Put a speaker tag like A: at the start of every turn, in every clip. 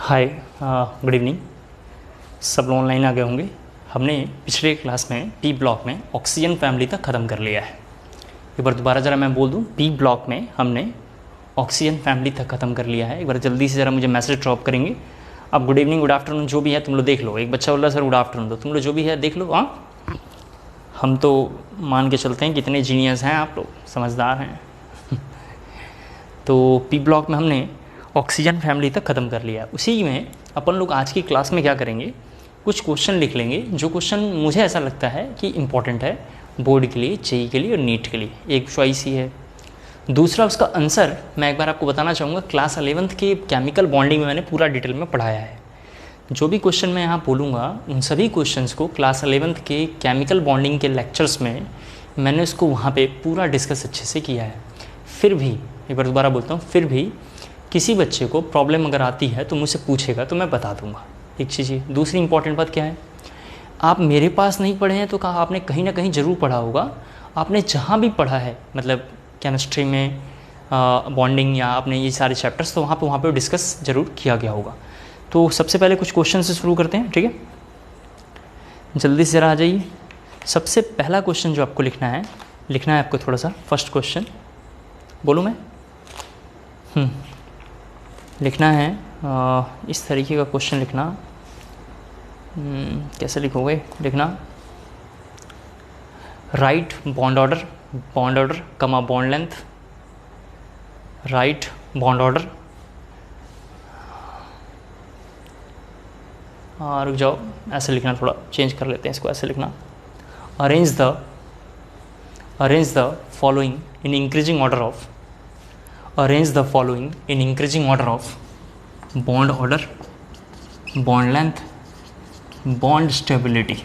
A: हाय, good evening. सब लोग online आ गए होंगे। हमने पिछले क्लास में पी ब्लॉक में ऑक्सीजन फैमिली तक ख़त्म कर लिया है। एक बार दोबारा ज़रा मैं बोल दूं, पी ब्लॉक में हमने ऑक्सीजन फैमिली तक ख़त्म कर लिया है। एक बार जल्दी से ज़रा मुझे मैसेज ड्रॉप करेंगे। अब गुड इवनिंग, गुड आफ्टरनून जो भी है तुम लोग देख लो। एक बच्चा बोला सर गुड आफ्टरनून, तो तुम लोग जो भी है देख लो। हाँ, हम तो मान के चलते हैं कितने जीनियस हैं आप लोग, समझदार हैं। तो पी ब्लॉक में हमने ऑक्सीजन फैमिली तक ख़त्म कर लिया। उसी में अपन लोग आज की क्लास में क्या करेंगे, कुछ क्वेश्चन लिख लेंगे जो क्वेश्चन मुझे ऐसा लगता है कि इम्पॉर्टेंट है बोर्ड के लिए, जेईई के लिए और नीट के लिए। एक चॉइस ही है। दूसरा उसका आंसर मैं एक बार आपको बताना चाहूँगा, क्लास 11th के केमिकल बॉन्डिंग में मैंने पूरा डिटेल में पढ़ाया है। जो भी क्वेश्चन मैं यहाँ बोलूँगा उन सभी क्वेश्चंस को क्लास 11th के केमिकल बॉन्डिंग के लेक्चर्स में मैंने उसको वहाँ पे पूरा डिस्कस अच्छे से किया है। फिर भी एक बार दोबारा बोलता हूँ, फिर भी किसी बच्चे को प्रॉब्लम अगर आती है तो मुझसे पूछेगा तो मैं बता दूंगा। एक चीज़ ये। दूसरी इंपॉर्टेंट बात क्या है, आप मेरे पास नहीं पढ़े हैं तो कहा आपने कहीं ना कहीं ज़रूर पढ़ा होगा। आपने जहाँ भी पढ़ा है, मतलब केमिस्ट्री में बॉन्डिंग या आपने ये सारे चैप्टर्स, तो वहाँ पे डिस्कस ज़रूर किया गया होगा। तो सबसे पहले कुछ क्वेश्चन से शुरू करते हैं, ठीक है। जल्दी से ज़रा आ जाइए। सबसे पहला क्वेश्चन जो आपको लिखना है आपको थोड़ा सा। फर्स्ट क्वेश्चन बोलूँ मैं? लिखना है इस तरीके का क्वेश्चन लिखना। कैसे लिखोगे? लिखना राइट बॉन्ड ऑर्डर कमा bond length, right bond order. रुक जाओ, ऐसे लिखना, थोड़ा चेंज कर लेते हैं इसको। ऐसे लिखना, arrange the following in increasing order of, arrange the following in increasing order of bond order, bond length, bond stability,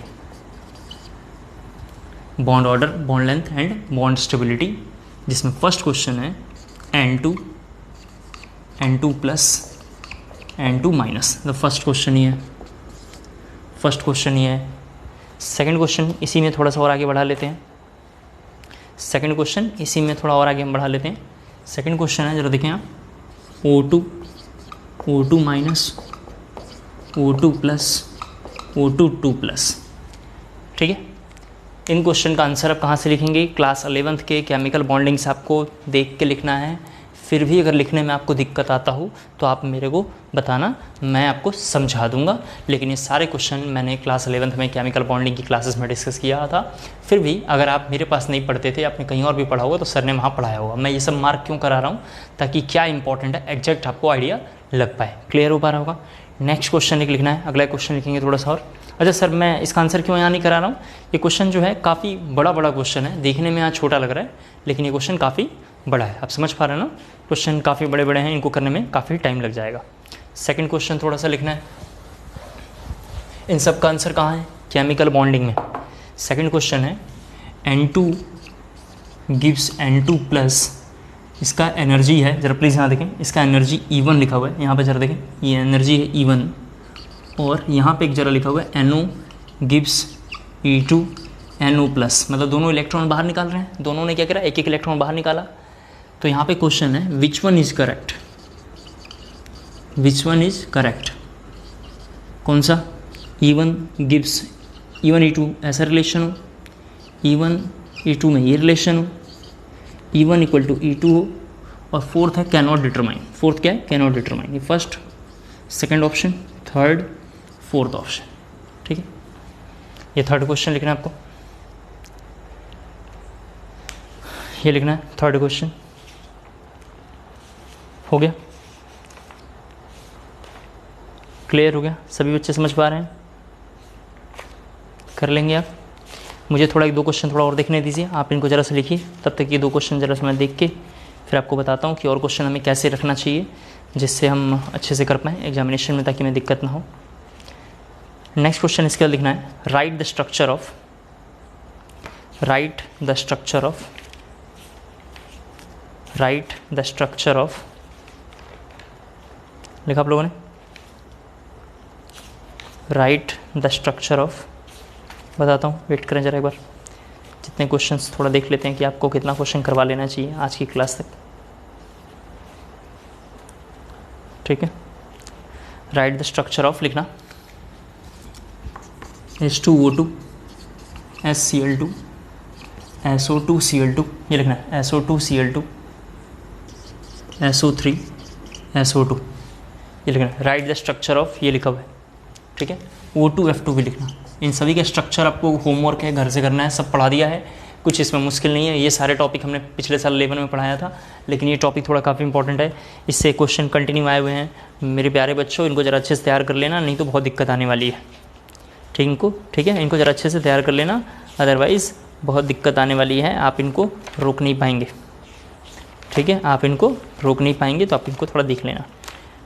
A: bond order, bond length and bond stability। जिसमें फर्स्ट क्वेश्चन है N2 plus N2 minus. The first question ही है। Second question इसी में थोड़ा सा और आगे बढ़ा लेते हैं। सेकंड क्वेश्चन है, जरा देखें आप, O2 minus, O2 plus, O2 2 plus. ठीक है। इन क्वेश्चन का आंसर आप कहाँ से लिखेंगे? क्लास 11th के केमिकल बॉन्डिंग से आपको देख के लिखना है। फिर भी अगर लिखने में आपको दिक्कत आता हो तो आप मेरे को बताना, मैं आपको समझा दूंगा। लेकिन ये सारे क्वेश्चन मैंने क्लास 11th में केमिकल बॉन्डिंग की क्लासेस में डिस्कस किया था। फिर भी अगर आप मेरे पास नहीं पढ़ते थे, आपने कहीं और भी पढ़ा होगा तो सर ने वहाँ पढ़ाया होगा। मैं ये सब मार्क क्यों करा रहा हूँ? ताकि क्या इंपॉर्टेंट है एग्जैक्ट आपको आइडिया लग पाए। क्लियर हो पा रहा होगा? नेक्स्ट क्वेश्चन लिखना है। अगला क्वेश्चन लिखेंगे थोड़ा सा और। अच्छा सर, मैं इसका आंसर क्यों यहाँ नहीं करा रहा हूँ? ये क्वेश्चन जो है काफ़ी बड़ा क्वेश्चन है। देखने में यहाँ छोटा लग रहा है लेकिन ये क्वेश्चन काफ़ी बड़ा है। आप समझ पा रहे हैं ना? क्वेश्चन काफ़ी बड़े हैं, इनको करने में काफ़ी टाइम लग जाएगा। सेकंड क्वेश्चन थोड़ा सा लिखना है। इन सब का आंसर कहाँ है? केमिकल बॉन्डिंग में। सेकंड क्वेश्चन है N2 गिव्स N2 प्लस, इसका एनर्जी है, जरा प्लीज़ यहाँ देखें, इसका एनर्जी E1 लिखा हुआ है। यहाँ पे जरा देखें, ये एनर्जी है E1 और यहाँ पे एक जरा लिखा हुआ है NO gives E2 NO plus, मतलब दोनों इलेक्ट्रॉन बाहर निकाल रहे हैं। दोनों ने क्या करा? एक इलेक्ट्रॉन बाहर निकाला। तो यहाँ पे क्वेश्चन है विच वन इज करेक्ट? कौन सा? E1 गिव्स E1 E2 ऐसा रिलेशन हो, E1 E2 में ये रिलेशन हो, E1 इक्वल टू E2 हो, और फोर्थ है कैन नॉट डिटरमाइन। फोर्थ क्या है? Can not determine. ये first, second option, third, fourth option. ठीक है। ये थर्ड क्वेश्चन लिखना है आपको, ये लिखना है थर्ड क्वेश्चन। हो गया? क्लियर हो गया? सभी बच्चे समझ पा रहे हैं? कर लेंगे आप? मुझे थोड़ा एक दो क्वेश्चन थोड़ा और देखने दीजिए। आप इनको ज़रा से लिखिए, तब तक ये दो क्वेश्चन ज़रा से मैं देख के फिर आपको बताता हूँ कि और क्वेश्चन हमें कैसे रखना चाहिए जिससे हम अच्छे से कर पाएँ एग्जामिनेशन में, ताकि मैं दिक्कत ना हो। नेक्स्ट क्वेश्चन इसके बाद लिखना है राइट द स्ट्रक्चर ऑफ, लिखा आप लोगों ने? राइट द स्ट्रक्चर ऑफ, बताता हूँ, वेट करें जरा एक बार। जितने क्वेश्चंस थोड़ा देख लेते हैं कि आपको कितना क्वेश्चन करवा लेना चाहिए आज की क्लास तक। ठीक है। राइट द स्ट्रक्चर ऑफ, लिखना H2O2 HCl2 SO2Cl2, ये लिखना है SO2Cl2 SO3 SO2, ये लिखना है। राइट द स्ट्रक्चर ऑफ, ये लिखा हुआ है, ठीक है। O2F2 भी लिखना। इन सभी के स्ट्रक्चर आपको होमवर्क है, घर से करना है, सब पढ़ा दिया है, कुछ इसमें मुश्किल नहीं है। ये सारे टॉपिक हमने पिछले साल 11 में पढ़ाया था, लेकिन ये टॉपिक थोड़ा काफ़ी इंपॉर्टेंट है, इससे क्वेश्चन कंटिन्यू आए हुए हैं। मेरे प्यारे बच्चों, इनको ज़रा अच्छे से तैयार कर लेना, नहीं तो बहुत दिक्कत आने वाली है। ठीक है, इनको ज़रा अच्छे से तैयार कर लेना, अदरवाइज़ बहुत दिक्कत आने वाली है, आप इनको रोक नहीं पाएंगे। ठीक है, आप इनको रोक नहीं पाएंगे, तो आप इनको थोड़ा देख लेना।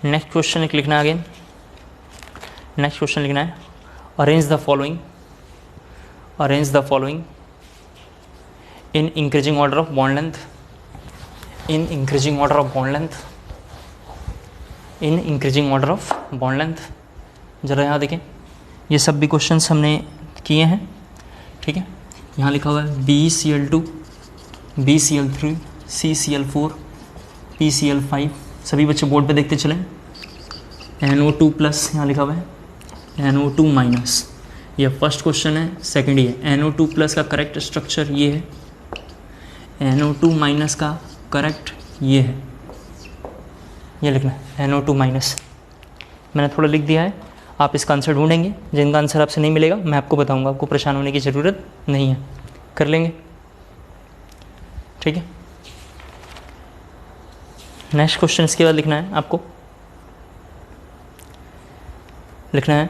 A: नेक्स्ट क्वेश्चन एक लिखना आगे। नेक्स्ट क्वेश्चन लिखना है arrange the following in increasing order of bond length, in increasing order of bond length. ज़रा यहाँ देखें, ये सब भी क्वेश्चंस हमने किए हैं, ठीक है। यहाँ लिखा हुआ है BCl2 BCl3 CCl4 PCl5, सभी बच्चे बोर्ड पे देखते चलें। NO2 प्लस यहाँ लिखा हुआ है, NO2 माइनस, ये फर्स्ट क्वेश्चन है। सेकंड ये NO2 प्लस का करेक्ट स्ट्रक्चर ये है, NO2 माइनस का करेक्ट ये है, ये लिखना है NO2 माइनस। मैंने थोड़ा लिख दिया है, आप इसका आंसर ढूंढेंगे, जिनका आंसर आपसे नहीं मिलेगा मैं आपको बताऊंगा, आपको परेशान होने की ज़रूरत नहीं है, कर लेंगे, ठीक है। नेक्स्ट क्वेश्चन इसके बाद लिखना है आपको, लिखना है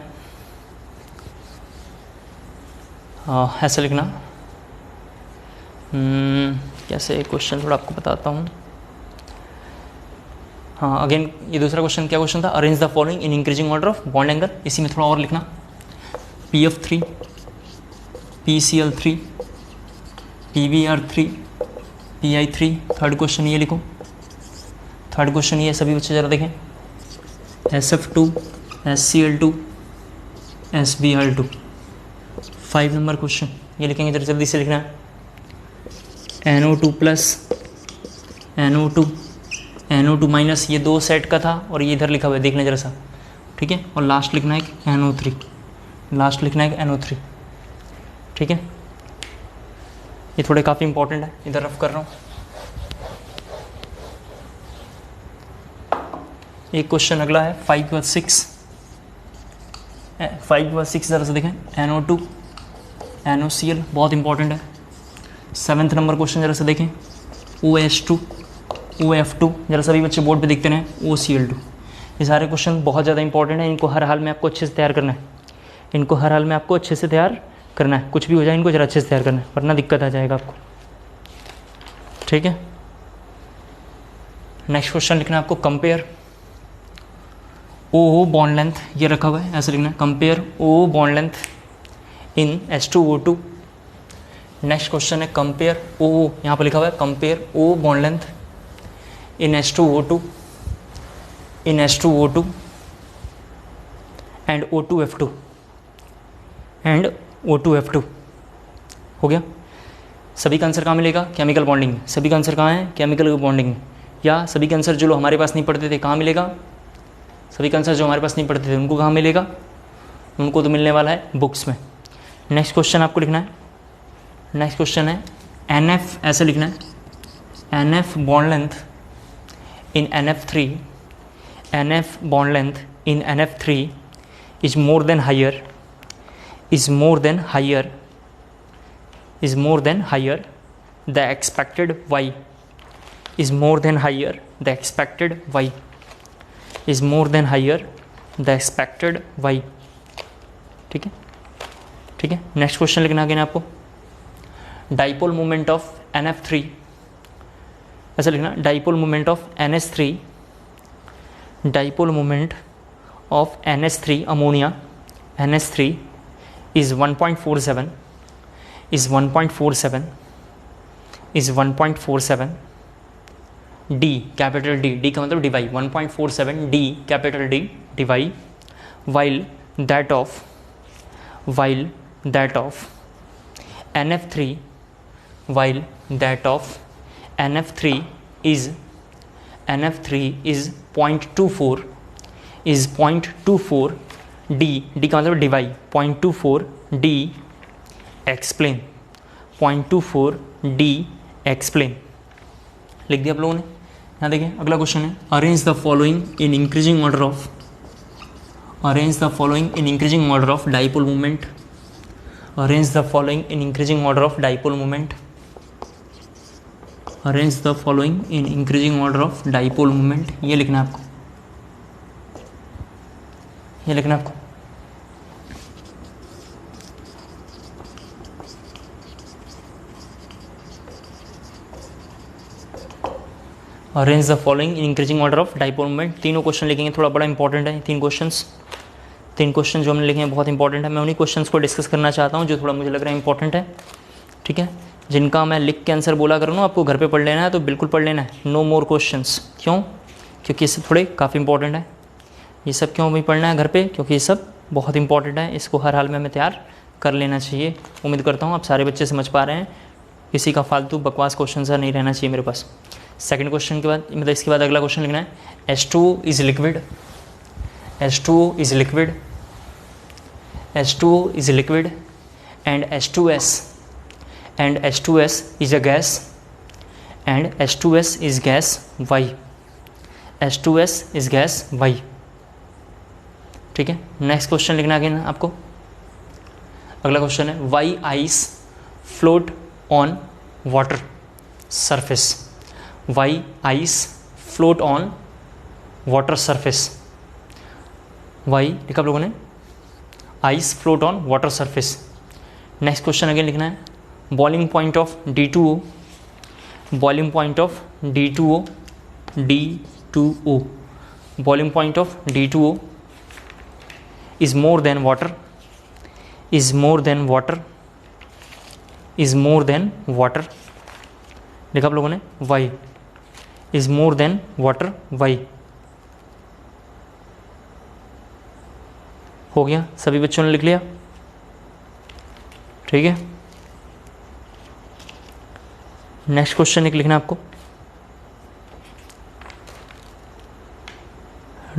A: ऐसा लिखना, कैसे क्वेश्चन थोड़ा आपको बताता हूँ। हाँ, अगेन ये दूसरा क्वेश्चन क्या क्वेश्चन था, arrange the following in increasing order of bond angle. इसी में थोड़ा और लिखना, PF3 PCl3 PBr3 PI3। Third question ये लिखो, थर्ड क्वेश्चन ये, सभी बच्चे ज़रा देखें, SF2 SCl2 SBr2। 5 number question ये लिखेंगे, जरा जल्दी से लिखना है NO2 प्लस NO2 माइनस, ये दो सेट का था और ये इधर लिखा हुआ है, देख लें जरा सा, ठीक है। और लास्ट लिखना है NO3, लास्ट लिखना है NO3, ठीक है। ये थोड़े काफ़ी इंपॉर्टेंट है, इधर रफ कर रहा हूँ। एक क्वेश्चन अगला है 5 व 6 ज़रा सा देखें, NO2 NOCl, बहुत इंपॉर्टेंट है। 7th नंबर क्वेश्चन ज़रा सा देखें, OH2 OF2, जरा सभी बच्चे बोर्ड पे देखते हैं, OCl2। ये सारे क्वेश्चन बहुत ज़्यादा इंपॉर्टेंट है, इनको हर हाल में आपको अच्छे से तैयार करना है, इनको हर हाल में आपको अच्छे से तैयार करना है, कुछ भी हो जाए इनको ज़रा अच्छे से तैयार करना है, वरना दिक्कत आ जाएगा आपको, ठीक है। नेक्स्ट क्वेश्चन लिखना है आपको, कंपेयर O बॉन्ड लेंथ, ये रखा हुआ है, ऐसे लिखना है, compare O bond length in H2O2। Next question है कंपेयर O, यहाँ पर लिखा हुआ है compare O bond length in H2O2 and O2F2 हो गया। सभी का आंसर कहाँ मिलेगा, केमिकल बॉन्डिंग में। सभी का आंसर कहाँ है, केमिकल बॉन्डिंग में। या सभी के आंसर जो हमारे पास नहीं पढ़ते थे कहाँ मिलेगा, सभी का आंसर जो हमारे पास नहीं पढ़ते थे उनको कहाँ मिलेगा, उनको तो मिलने वाला है बुक्स में। नेक्स्ट क्वेश्चन आपको लिखना है, नेक्स्ट क्वेश्चन है NF, ऐसे लिखना है, NF bond length in NF3, NF bond length in NF3 is more than higher the expected y, is more than higher the expected y, is more than higher the expected y, ठीक है, ठीक है। Next question लिखना है आपको, dipole moment of NF3, ऐसा लिखना, dipole moment of NH3, dipole moment of NH3 ammonia NH3 is 1.47 D, capital D का मतलब Dibai, 1.47 D capital D Dibai, while that of NF3 is 0.24 is 0.24 D का मतलब Dibai 0.24 D explain 0.24 D explain लिख दिया आप लोगों ने। यहाँ देखिए अगला क्वेश्चन है arrange the following in increasing order of dipole movement. Arrange the following in increasing order of dipole movement. Arrange the following in increasing order of dipole movement. ये लिखना है आपको, ये लिखना है आपको। Arrange the following in increasing order of dipole movement. तीनों question लिखेंगे, थोड़ा बड़ा इंपॉर्टेंट है। तीन क्वेश्चन जो हमने लिखे हैं बहुत इंपॉर्टेंट है। मैं उन्हीं क्वेश्चंस को डिस्कस करना चाहता हूँ जो थोड़ा मुझे लग रहा है इंपॉर्टेंट है, ठीक है। जिनका मैं लिख के आंसर बोला करूँ ना, आपको घर पे पढ़ लेना है तो बिल्कुल पढ़ लेना है, नो मोर क्वेश्चंस। क्यों? क्योंकि ये सब थोड़े काफ़ी इंपॉर्टेंट है। ये सब क्यों भी पढ़ना है घर पे? क्योंकि ये सब बहुत इंपॉर्टेंट है, इसको हर हाल में हमें तैयार कर लेना चाहिए। उम्मीद करता हूँ आप सारे बच्चे समझ पा रहे हैं, किसी का फालतू बकवास क्वेश्चन सा नहीं रहना चाहिए मेरे पास। सेकंड क्वेश्चन के बाद मतलब इसके बाद अगला क्वेश्चन लिखना है H2O is liquid, H2O is liquid, H2O is liquid and H2S is a gas and H2S is gas why, H2S is gas why, ठीक है। नेक्स्ट क्वेश्चन लिखना है आपको। अगला क्वेश्चन है why ice float on water surface. Why ice float on water surface. Why लिखा आप लोगों ने, ice float on water surface. Next question again लिखना है boiling point of D2O, boiling point of D2O, boiling point of D2O is more than water, is more than water, is more than water। लिखा आप लोगों ने why is more than water, why। हो गया, सभी बच्चों ने लिख लिया, ठीक है। नेक्स्ट क्वेश्चन एक लिखना आपको।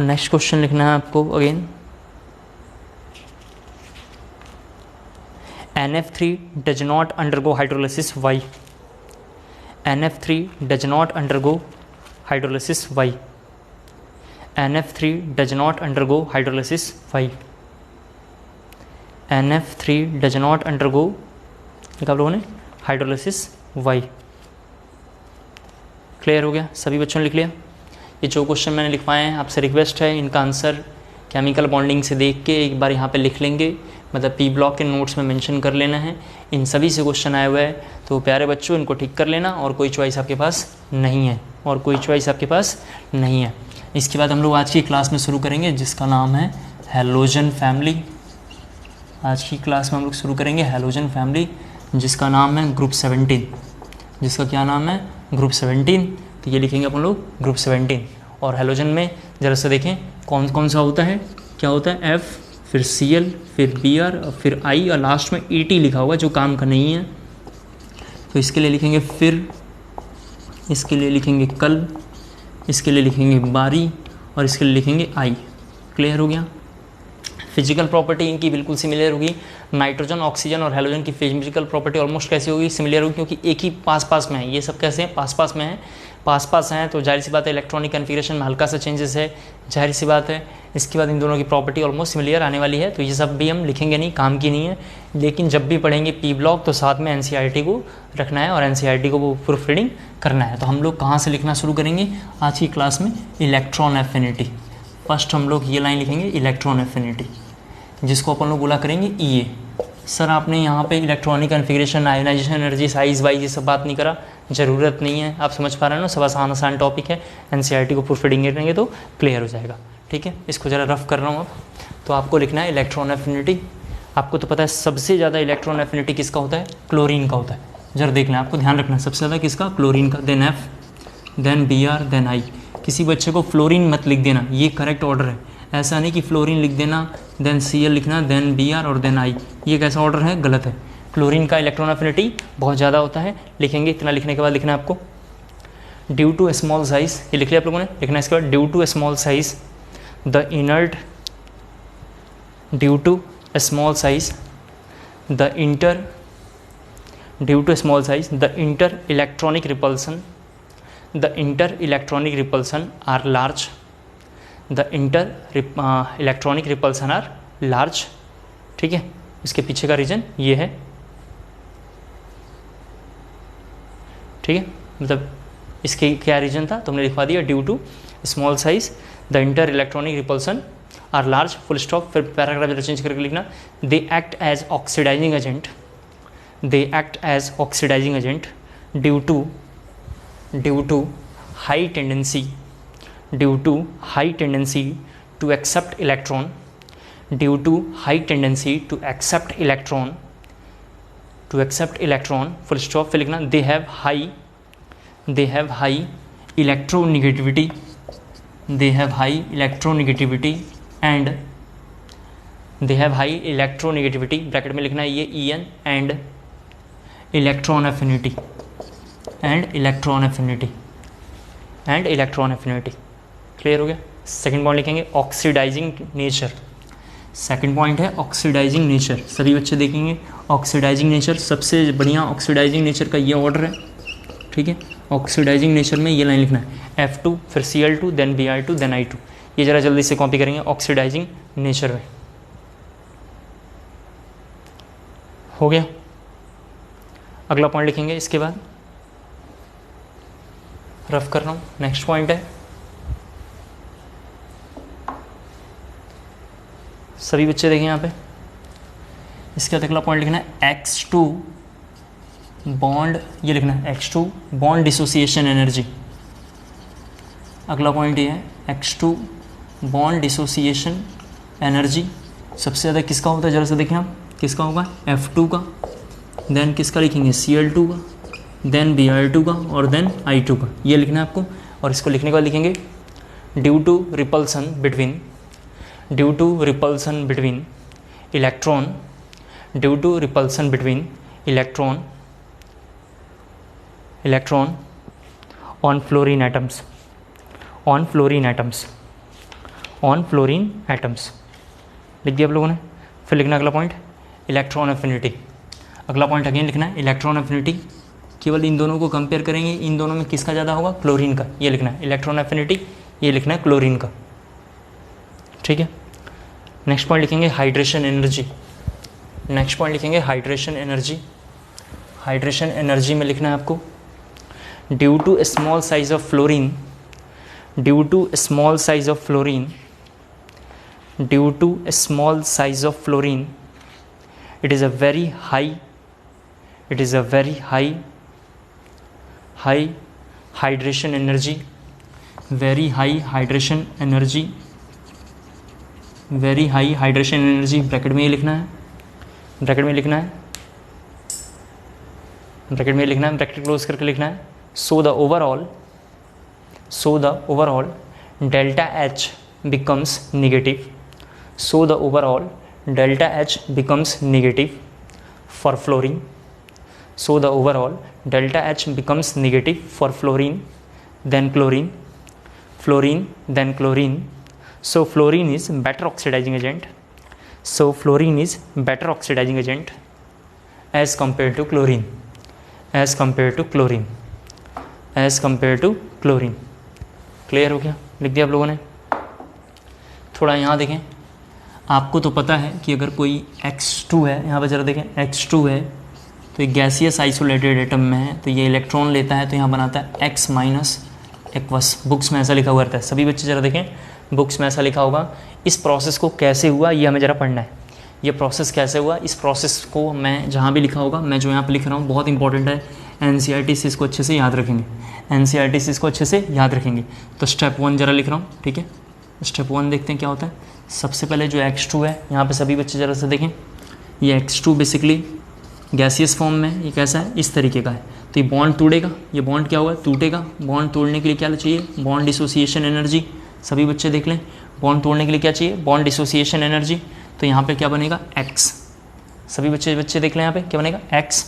A: नेक्स्ट क्वेश्चन लिखना है आपको again NF3 does not undergo hydrolysis, why? NF3 does not undergo hydrolysis, why? NF3 does not undergo hydrolysis, why? NF3 does not undergo, लिखा आप लोगों ने, हाइड्रोलिसिस, why? क्लियर हो गया, सभी बच्चों ने लिख लिया। ये जो क्वेश्चन मैंने लिखवाए हैं आपसे रिक्वेस्ट है इनका आंसर केमिकल बॉन्डिंग से देख के एक बार यहाँ पे लिख लेंगे, मतलब पी ब्लॉक के नोट्स में मेंशन कर लेना है। इन सभी से क्वेश्चन आए हुए हैं, तो प्यारे बच्चों इनको ठीक कर लेना, और कोई चॉइस आपके पास नहीं है, और कोई चॉइस आपके पास नहीं है। इसके बाद हम लोग आज की क्लास में शुरू करेंगे जिसका नाम है हैलोजन फैमिली। आज की क्लास में हम लोग शुरू करेंगे हैलोजन फैमिली जिसका नाम है ग्रुप 17। जिसका क्या नाम है? ग्रुप 17। तो ये लिखेंगे अपन लोग ग्रुप 17। और हैलोजन में ज़रा से देखें कौन कौन सा होता है, क्या होता है, F, फिर Cl, फिर Br, फिर I और लास्ट में Et लिखा हुआ जो काम का नहीं है। तो इसके लिए लिखेंगे फिर, इसके लिए लिखेंगे कल, इसके लिए लिखेंगे बारी, और इसके लिए लिखेंगे आई। क्लियर हो गया। फिजिकल प्रॉपर्टी इनकी बिल्कुल सिमिलर होगी। नाइट्रोजन, ऑक्सीजन और हैलोजन की फिजिकल प्रॉपर्टी ऑलमोस्ट कैसी होगी, सिमिलर होगी, क्योंकि एक ही पास पास में है। ये सब कैसे हैं, पास पास में है, पास पास हैं, तो जाहिर सी बात है इलेक्ट्रॉनिक कन्फिगरेशन में हल्का सा चेंजेस है, जाहिर सी बात है। इसके बाद इन दोनों की प्रॉपर्टी ऑलमोस्ट सिमिलर आने वाली है, तो ये सब भी हम लिखेंगे नहीं, काम की नहीं है। लेकिन जब भी पढ़ेंगे पी ब्लॉक तो साथ में NCERT को रखना है, और NCERT को वो प्रूफ रीडिंग करना है। तो हम लोग कहाँ से लिखना शुरू करेंगे आज की क्लास में, इलेक्ट्रॉन एफिनिटी। फर्स्ट हम लोग ये लाइन लिखेंगे इलेक्ट्रॉन एफिनिटी, जिसको अपन लोग बोला करेंगे EA। सर आपने यहाँ पे electronic configuration, ionisation energy, size wise ये सब बात नहीं करा, ज़रूरत नहीं है। आप समझ पा रहे हो ना, सब आसान आसान टॉपिक है। NCERT को प्रूफ रीडिंग करेंगे तो क्लियर हो जाएगा, ठीक है। इसको ज़रा रफ कर रहा हूँ अब। तो आपको लिखना है इलेक्ट्रॉन एफिनिटी। आपको तो पता है सबसे ज़्यादा इलेक्ट्रॉन एफिनिटी किसका होता है, क्लोरीन का होता है। जरा देखना, आपको ध्यान रखना, सबसे ज़्यादा किसका, क्लोरीन का, then F, then Br, then I। किसी बच्चे को फ्लोरीन मत लिख देना, ये करेक्ट ऑर्डर है। ऐसा नहीं कि फ्लोरीन लिख देना, देन Cl लिखना, देन Br और देन I, ये कैसा ऑर्डर है, गलत है। क्लोरीन का इलेक्ट्रॉन एफिनिटी बहुत ज़्यादा होता है। लिखेंगे, इतना लिखने के बाद लिखना है आपको ड्यू टू स्मॉल साइज़, ये लिख लिया आप लोगों ने। लिखना है इसके बाद due to small size the inert due to small size, the inter due to small size the inter electronic repulsion, the inter electronic repulsion are large, the inter electronic repulsion are large. ठीक है, इसके पीछे का reason ये है। ठीक है, मतलब इसके क्या रीजन था तो हमने लिखवा दिया, due to small size the inter electronic repulsion are large, full stop. फिर पैराग्राफ इधर चेंज करके लिखना, they act as oxidising agent, they act as oxidising agent due to high tendency, due to high tendency to accept electron, due to high tendency to accept electron, to accept electron, full stop. फिर लिखना, they have high electronegativity, they have high electronegativity and they have high electronegativity, bracket में लिखना है ये En and electron affinity and electron affinity and electron affinity। Clear हो गया। Second point लिखेंगे oxidising nature, second point है oxidising nature. सभी बच्चे देखेंगे ऑक्सीडाइजिंग नेचर, सबसे बढ़िया ऑक्सीडाइजिंग नेचर का ये ऑर्डर है। ठीक है, ऑक्सीडाइजिंग नेचर में ये लाइन लिखना है, F2 फिर Cl2 then Br2 then I2। ये ज़रा जल्दी से कॉपी करेंगे ऑक्सीडाइजिंग नेचर में। हो गया। अगला पॉइंट लिखेंगे इसके बाद, रफ कर रहा हूँ। नेक्स्ट पॉइंट है, सभी बच्चे देखें यहाँ पे, इसके बाद अगला पॉइंट लिखना है X2 बॉन्ड, ये लिखना है X2 बॉन्ड डिसोसिएशन एनर्जी। अगला पॉइंट ये है X2 बॉन्ड डिसोसिएशन एनर्जी। सबसे ज़्यादा किसका होता है, जरा से देखें आप, किसका होगा, F2 का, देन किसका लिखेंगे, Cl2 का, देन Br2 का और देन I2 का। ये लिखना है आपको। और इसको लिखने के बाद लिखेंगे due to repulsion between, due to repulsion between electron, due to repulsion between electron on fluorine atoms, on fluorine atoms, on fluorine atoms लिख दिया आप लोगों ने। फिर लिखना अगला पॉइंट इलेक्ट्रॉन एफिनिटी। अगला पॉइंट अगेन लिखना है इलेक्ट्रॉन एफिनिटी। केवल इन दोनों को कंपेयर करेंगे, इन दोनों में किसका ज़्यादा होगा, क्लोरीन का। ये लिखना है इलेक्ट्रॉन एफिनिटी, ये लिखना है क्लोरीन का। ठीक है, नेक्स्ट पॉइंट लिखेंगे हाइड्रेशन एनर्जी। नेक्स्ट पॉइंट लिखेंगे हाइड्रेशन एनर्जी। हाइड्रेशन एनर्जी में लिखना है आपको, due to small size of fluorine, due to small size of fluorine, due to small size of fluorine, it is a very high hydration energy, very high hydration energy, very high hydration energy। Bracket में ये लिखना है, bracket में लिखना है, bracket में लिखना है, ब्रैकेट क्लोज करके लिखना है। so the overall delta H becomes negative, so the overall delta H becomes negative for fluorine, so the overall delta H becomes negative for fluorine, then chlorine, fluorine, then chlorine। so fluorine is better oxidizing agent, so fluorine is better oxidizing agent as compared to chlorine, as compared to chlorine, as compared to chlorine। Clear हो गया, लिख दिया आप लोगों ने। थोड़ा यहाँ देखें, आपको तो पता है कि अगर कोई X2 है, यहाँ पर जरा देखें X2 है तो ये गैसियस आइसोलेटेड एटम में है, तो ये इलेक्ट्रॉन लेता है तो यहाँ बनाता है X माइनस एक्वस। बुक्स में ऐसा लिखा हुआ रहता है, सभी बच्चे जरा देखें बुक्स में ऐसा लिखा होगा। इस प्रोसेस को कैसे हुआ ये हमें ज़रा पढ़ना है, ये प्रोसेस कैसे हुआ, इस प्रोसेस को मैं जहाँ भी लिखा होगा, मैं जो यहाँ पर लिख रहा हूँ बहुत इंपॉर्टेंट है, NCERT से इसको अच्छे से याद रखेंगे, NCERT से इसको अच्छे से याद रखेंगे। तो स्टेप 1 जरा लिख रहा हूँ, ठीक है। स्टेप 1 देखते हैं क्या होता है। सबसे पहले जो X2 है, यहाँ पे सभी बच्चे ज़रा से देखें, ये X2 बेसिकली गैसियस फॉर्म में, ये कैसा है, इस तरीके का है। तो ये बॉन्ड तोड़ेगा, ये बॉन्ड क्या होगा, टूटेगा। बॉन्ड तोड़ने के लिए क्या चाहिए, बॉन्ड डिसोसिएशन एनर्जी। सभी बच्चे देख लें, बॉन्ड तोड़ने के लिए क्या चाहिए, बॉन्ड डिसोसिएशन एनर्जी। तो यहाँ पे क्या बनेगा, X। सभी बच्चे देख लें, यहाँ पे क्या बनेगा, X।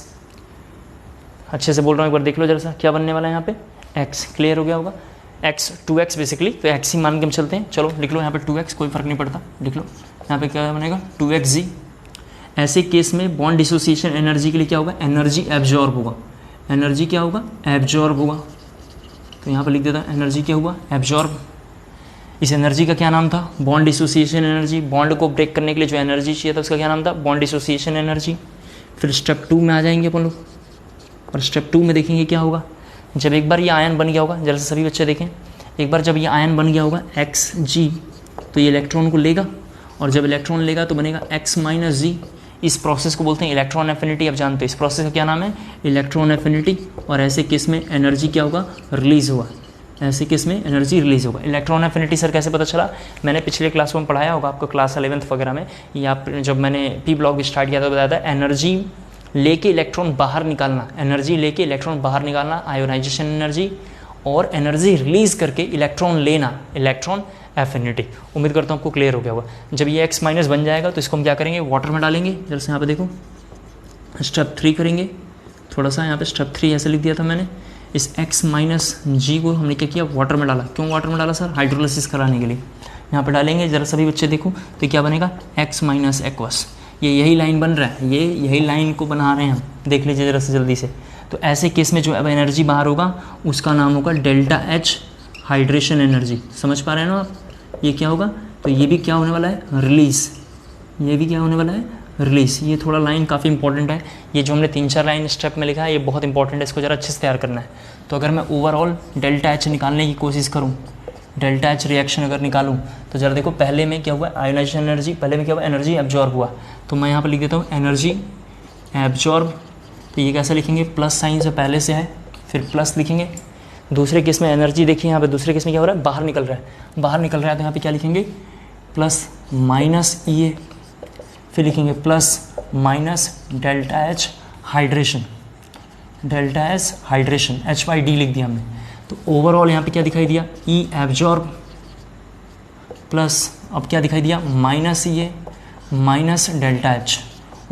A: अच्छे से बोल रहा हूँ, एक बार देख लो जरा सा, क्या बनने वाला है यहाँ पे, X। क्लियर हो गया होगा। एक्स 2x बेसिकली, तो एक्स ही मान के हम चलते हैं। चलो लिख लो यहाँ पे 2x, कोई फ़र्क नहीं पड़ता, लिख लो यहाँ पे क्या बनेगा 2xg। ऐसे केस में बॉन्ड डिसोसिएशन एनर्जी के लिए क्या होगा, एनर्जी एब्जॉर्ब होगा। एनर्जी क्या होगा, एब्जॉर्ब होगा। तो यहाँ पर लिख देता हूँ एनर्जी क्या हुआ, एब्जॉर्ब। इस एनर्जी का क्या नाम था, बॉन्ड डिसोसिएशन एनर्जी। बॉन्ड को ब्रेक करने के लिए जो एनर्जी चाहिए था उसका क्या नाम था, बॉन्ड डिसोसिएशन एनर्जी। फिर स्टेप 2 में आ जाएंगे अपन लोग, और स्टेप 2 में देखेंगे क्या होगा। जब एक बार ये आयन बन गया होगा, जरा से सभी बच्चे देखें, एक बार जब ये आयन बन गया होगा Xg, तो ये इलेक्ट्रॉन को लेगा, और जब इलेक्ट्रॉन लेगा तो बनेगा X - G। इस प्रोसेस को बोलते हैं इलेक्ट्रॉन एफिनिटी। अब जानते हो इस प्रोसेस का क्या नाम है, इलेक्ट्रॉन एफिनिटी। और ऐसे केस में एनर्जी क्या होगा, रिलीज़ होगा। ऐसे केस में एनर्जी रिलीज़ होगा। इलेक्ट्रॉन एफिनिटी सर कैसे पता चला, मैंने पिछले क्लास में पढ़ाया होगा आपको, क्लास 11th वगैरह में, या जब मैंने पी ब्लॉक स्टार्ट किया था बताया था, एनर्जी लेके इलेक्ट्रॉन बाहर निकालना, एनर्जी लेके इलेक्ट्रॉन बाहर निकालना आयोनाइजेशन एनर्जी, और एनर्जी रिलीज़ करके इलेक्ट्रॉन लेना, इलेक्ट्रॉन एफिनिटी। उम्मीद करता हूँ आपको क्लियर हो गया होगा। जब ये X- बन जाएगा तो इसको हम क्या करेंगे, वाटर में डालेंगे। जैसे यहाँ पे देखो स्टेप 3 करेंगे, थोड़ा सा यहाँ पे स्टेप 3 ऐसे लिख दिया था मैंने। इस X - G को हमने क्या किया, वाटर में डाला। क्यों वाटर में डाला सर, हाइड्रोलिसिस कराने के लिए। यहाँ पे डालेंगे, जरा सभी बच्चे देखो तो क्या बनेगा, X - एक्वस। ये यही लाइन बन रहा है, ये यही लाइन को बना रहे हैं हम, देख लीजिए जरा से जल्दी से। तो ऐसे केस में जो अब एनर्जी बाहर होगा उसका नाम होगा डेल्टा H, हाइड्रेशन एनर्जी। समझ पा रहे हैं ना आप, ये क्या होगा, तो ये भी क्या होने वाला है, रिलीज़। ये भी क्या होने वाला है, रिलीज़। ये थोड़ा लाइन काफ़ी इंपॉर्टेंट है, ये जो हमने 3-4 लाइन स्टेप में लिखा है ये बहुत इंपॉर्टेंट है, इसको ज़रा अच्छे से तैयार करना है। तो अगर मैं ओवरऑल डेल्टा H निकालने की कोशिश करूँ, डेल्टा H रिएक्शन अगर निकालूँ, तो ज़रा देखो पहले में क्या हुआ, आयोनाइजेशन एनर्जी, पहले में क्या हुआ, एनर्जी एब्जॉर्ब हुआ। तो मैं यहाँ पर लिख देता हूँ एनर्जी एब्जॉर्ब। तो ये कैसे लिखेंगे, प्लस साइन से पहले से है, फिर प्लस लिखेंगे। दूसरे केस में एनर्जी देखिए, यहाँ पे दूसरे केस में क्या हो रहा है, बाहर निकल रहा है, बाहर निकल रहा है, तो यहाँ पे क्या लिखेंगे, प्लस माइनस EA, फिर लिखेंगे plus minus delta H hydration, delta H hydration, HYD लिख दिया हमने। तो ओवरऑल यहाँ पे क्या दिखाई दिया, E एब्जॉर्ब प्लस अब क्या दिखाई दिया, minus EA minus delta H।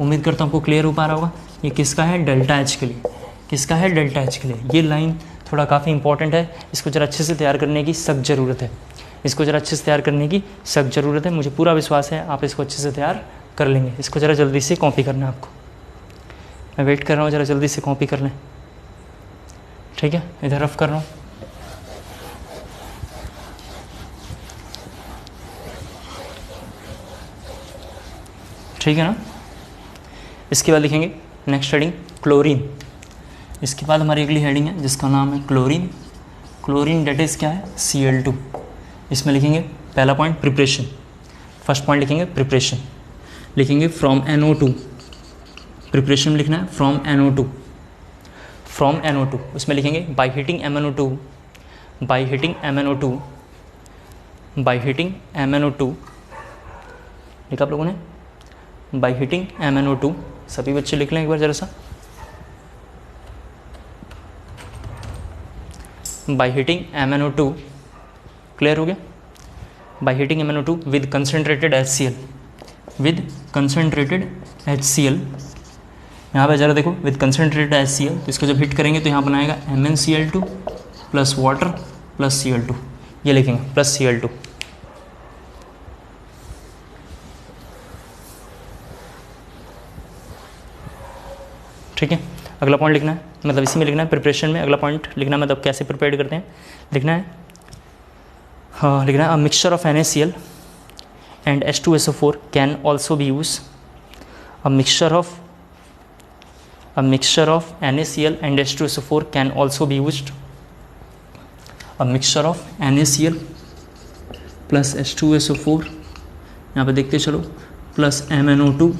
A: उम्मीद करता हूँ आपको क्लियर हो पा रहा होगा। ये किसका है, डेल्टा H के लिए, किसका है, डेल्टा H के लिए। ये लाइन थोड़ा काफ़ी इंपॉर्टेंट है, इसको ज़रा अच्छे से तैयार करने की सख्त ज़रूरत है, इसको ज़रा अच्छे से तैयार करने की सख्त ज़रूरत है। मुझे पूरा विश्वास है आप इसको अच्छे से तैयार कर लेंगे। इसको ज़रा जल्दी से कॉपी करना है आपको, मैं वेट कर रहा हूँ, ज़रा जल्दी से कॉपी कर लें, ठीक है। इधर रफ कर रहा हूँ, ठीक है ना। इसके बाद लिखेंगे नेक्स्ट हेडिंग क्लोरीन। इसके बाद हमारी अगली हेडिंग है जिसका नाम है क्लोरीन। क्लोरीन डेट इज़ क्या है, Cl2। इसमें लिखेंगे पहला पॉइंट प्रिपरेशन, फर्स्ट पॉइंट लिखेंगे प्रिपरेशन, लिखेंगे फ्रॉम NO2। प्रिपरेशन में लिखना है फ्रॉम NO2, फ्रॉम NO2। उसमें लिखेंगे by heating MnO2, by heating MnO2, by heating MnO2। लिखा आप लोगों ने, बाई हीटिंग MnO2। सभी बच्चे लिख लें एक बार जरा सा, बाई हीटिंग MnO2। क्लियर हो गया, by heating MnO2 with concentrated HCl, with concentrated HCl। यहाँ पे ज़रा देखो विद कंसनट्रेटेड HCl, तो इसको जब हिट करेंगे तो यहाँ बनाएगा MnCl2 plus water plus Cl2। ये लिखेंगे प्लस Cl2। ठीक है, अगला पॉइंट लिखना है, मतलब इसी में लिखना है, प्रिपरेशन में अगला पॉइंट लिखना है, मतलब कैसे प्रिपेयर करते हैं लिखना है। हाँ लिखना है a mixture of NaCl and H2SO4 can also be use. A mixture of NaCl and H2SO4 can also be used. A mixture of NaCl plus H2SO4, यहाँ पे देखते चलो, प्लस MnO2,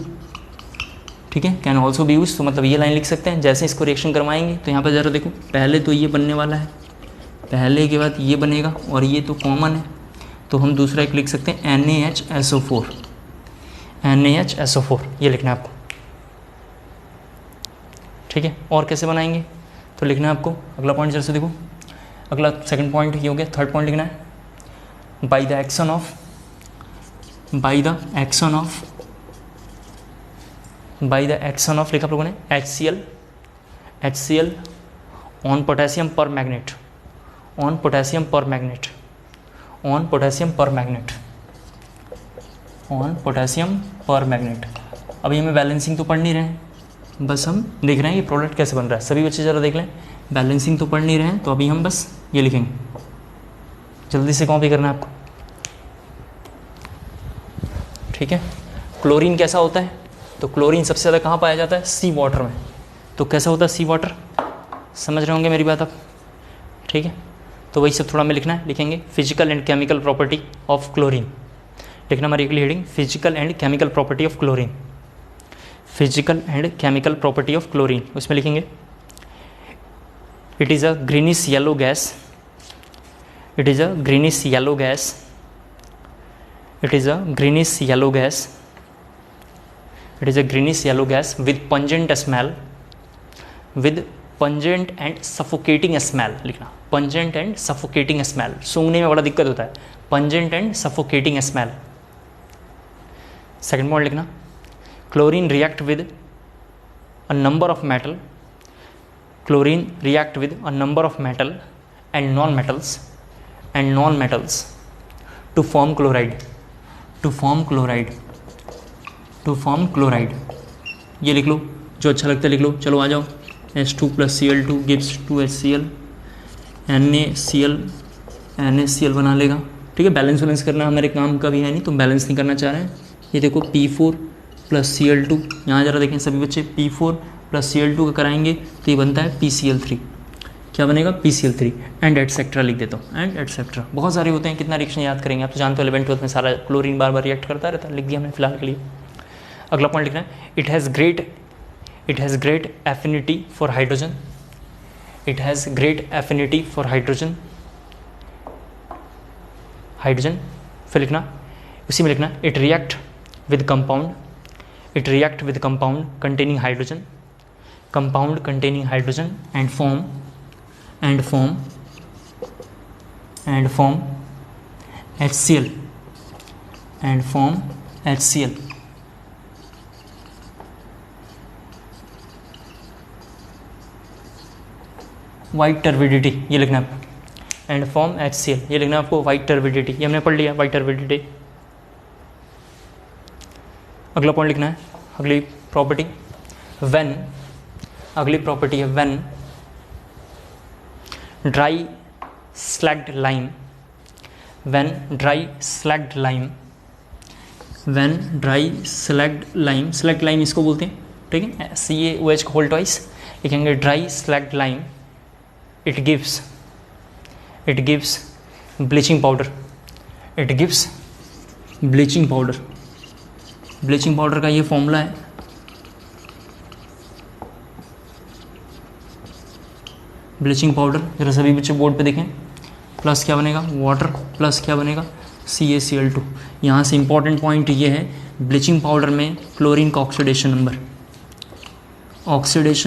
A: ठीक है, कैन ऑल्सो बी यूज। तो मतलब ये line लिख सकते हैं, जैसे इसको रिएक्शन करवाएंगे तो यहाँ पर ज़रा देखो, पहले तो ये बनने वाला है, पहले के बाद ये बनेगा, और ये तो कॉमन है, तो हम दूसरा एक लिख सकते हैं NaHSO4, NaHSO4 ये लिखना है आपको, ठीक है। और कैसे बनाएंगे तो लिखना है आपको, अगला पॉइंट जरा से देखो, अगला सेकंड पॉइंट ये हो गया। थर्ड पॉइंट लिखना है by the action of, by the action of, by the action of लिखा आप लोगों ने HCl ऑन पोटेशियम पर मैग्नेट, ऑन पोटेशियम पर मैग्नेट, ऑन पोटेशियम पर मैग्नेट, ऑन पोटेशियम पर मैग्नेट। अभी हमें बैलेंसिंग तो पढ़ नहीं रहे हैं, बस हम देख रहे हैं ये प्रोडक्ट कैसे बन रहा है। सभी बच्चे ज़रा देख लें, बैलेंसिंग तो पढ़ नहीं रहे हैं, तो अभी हम बस ये लिखेंगे, जल्दी से कॉपी करना है आपको, ठीक है। क्लोरीन कैसा होता है, तो क्लोरीन सबसे ज़्यादा कहाँ पाया जाता है, सी वाटर में। तो कैसा होता है सी वाटर, समझ रहे होंगे मेरी बात आप, ठीक है। तो वही सब थोड़ा में लिखना है, लिखेंगे physical and chemical property of chlorine, लिखना हमारी अगली heading physical and chemical property of chlorine, physical and chemical property of chlorine. उसमें लिखेंगे it is a greenish yellow gas, it is a greenish yellow gas, it is a greenish yellow gas, it is a greenish yellow gas with pungent smell, with pungent and suffocating smell, लिखना pungent and suffocating smell, सूंघने में बड़ा दिक्कत होता है, pungent and suffocating smell. Second point लिखना chlorine react with a number of metal, chlorine react with a number of metal and non metals to form chloride, to form chloride, to form chloride. ये लिख लो, जो अच्छा लगता है लिख लो। चलो आ जाओ, H2 + Cl2 gives 2HCl, NaCl बना लेगा, ठीक है। बैलेंस करना हमारे काम का भी है नहीं, तो बैलेंस नहीं करना चाह रहे हैं। ये देखो P4 + Cl2, यहाँ ज़रा देखें सभी बच्चे, P4 + Cl2 का कराएंगे तो ये बनता है PCl3। क्या बनेगा, PCl3 एंड एटसेट्रा लिख देता हूँ, एंड एटसेट्रा। बहुत सारे होते हैं, कितना रिएक्शन याद करेंगे आप, तो जानते हो 11th 12th में सारा क्लोरीन बार बार रिएक्ट करता रहता है, लिख दिया हमने फिलहाल के लिए। अगला पॉइंट लिखना है it has great affinity for hydrogen, it has great affinity for hydrogen, hydrogen. फिर लिखना उसी में लिखना it react with compound, it react with compound containing hydrogen, compound containing hydrogen and form HCl, and form HCl। White turbidity, ये लिखना है आपको, and form HCl, ये लिखना है आपको वाइट टर्बिडिटी, ये हमने पढ़ लिया वाइट टर्बिडिटी। अगला पॉइंट लिखना है, अगली प्रॉपर्टी व्हेन, अगली प्रॉपर्टी है when dry slagged lime, when dry slagged lime, when dry slagged lime, slagged lime इसको बोलते हैं, ठीक है, CaOH को होल ट्वाइस लिखेंगे, dry slagged lime it gives bleaching powder, it gives bleaching powder, bleaching powder का ये फॉर्मूला है, ब्लीचिंग पाउडर, जरा सभी बच्चे बोर्ड पे देखें, प्लस क्या बनेगा वाटर, प्लस क्या बनेगा CaCl2। यहाँ से इंपॉर्टेंट पॉइंट ये है, ब्लीचिंग पाउडर में क्लोरीन का ऑक्सीडेशन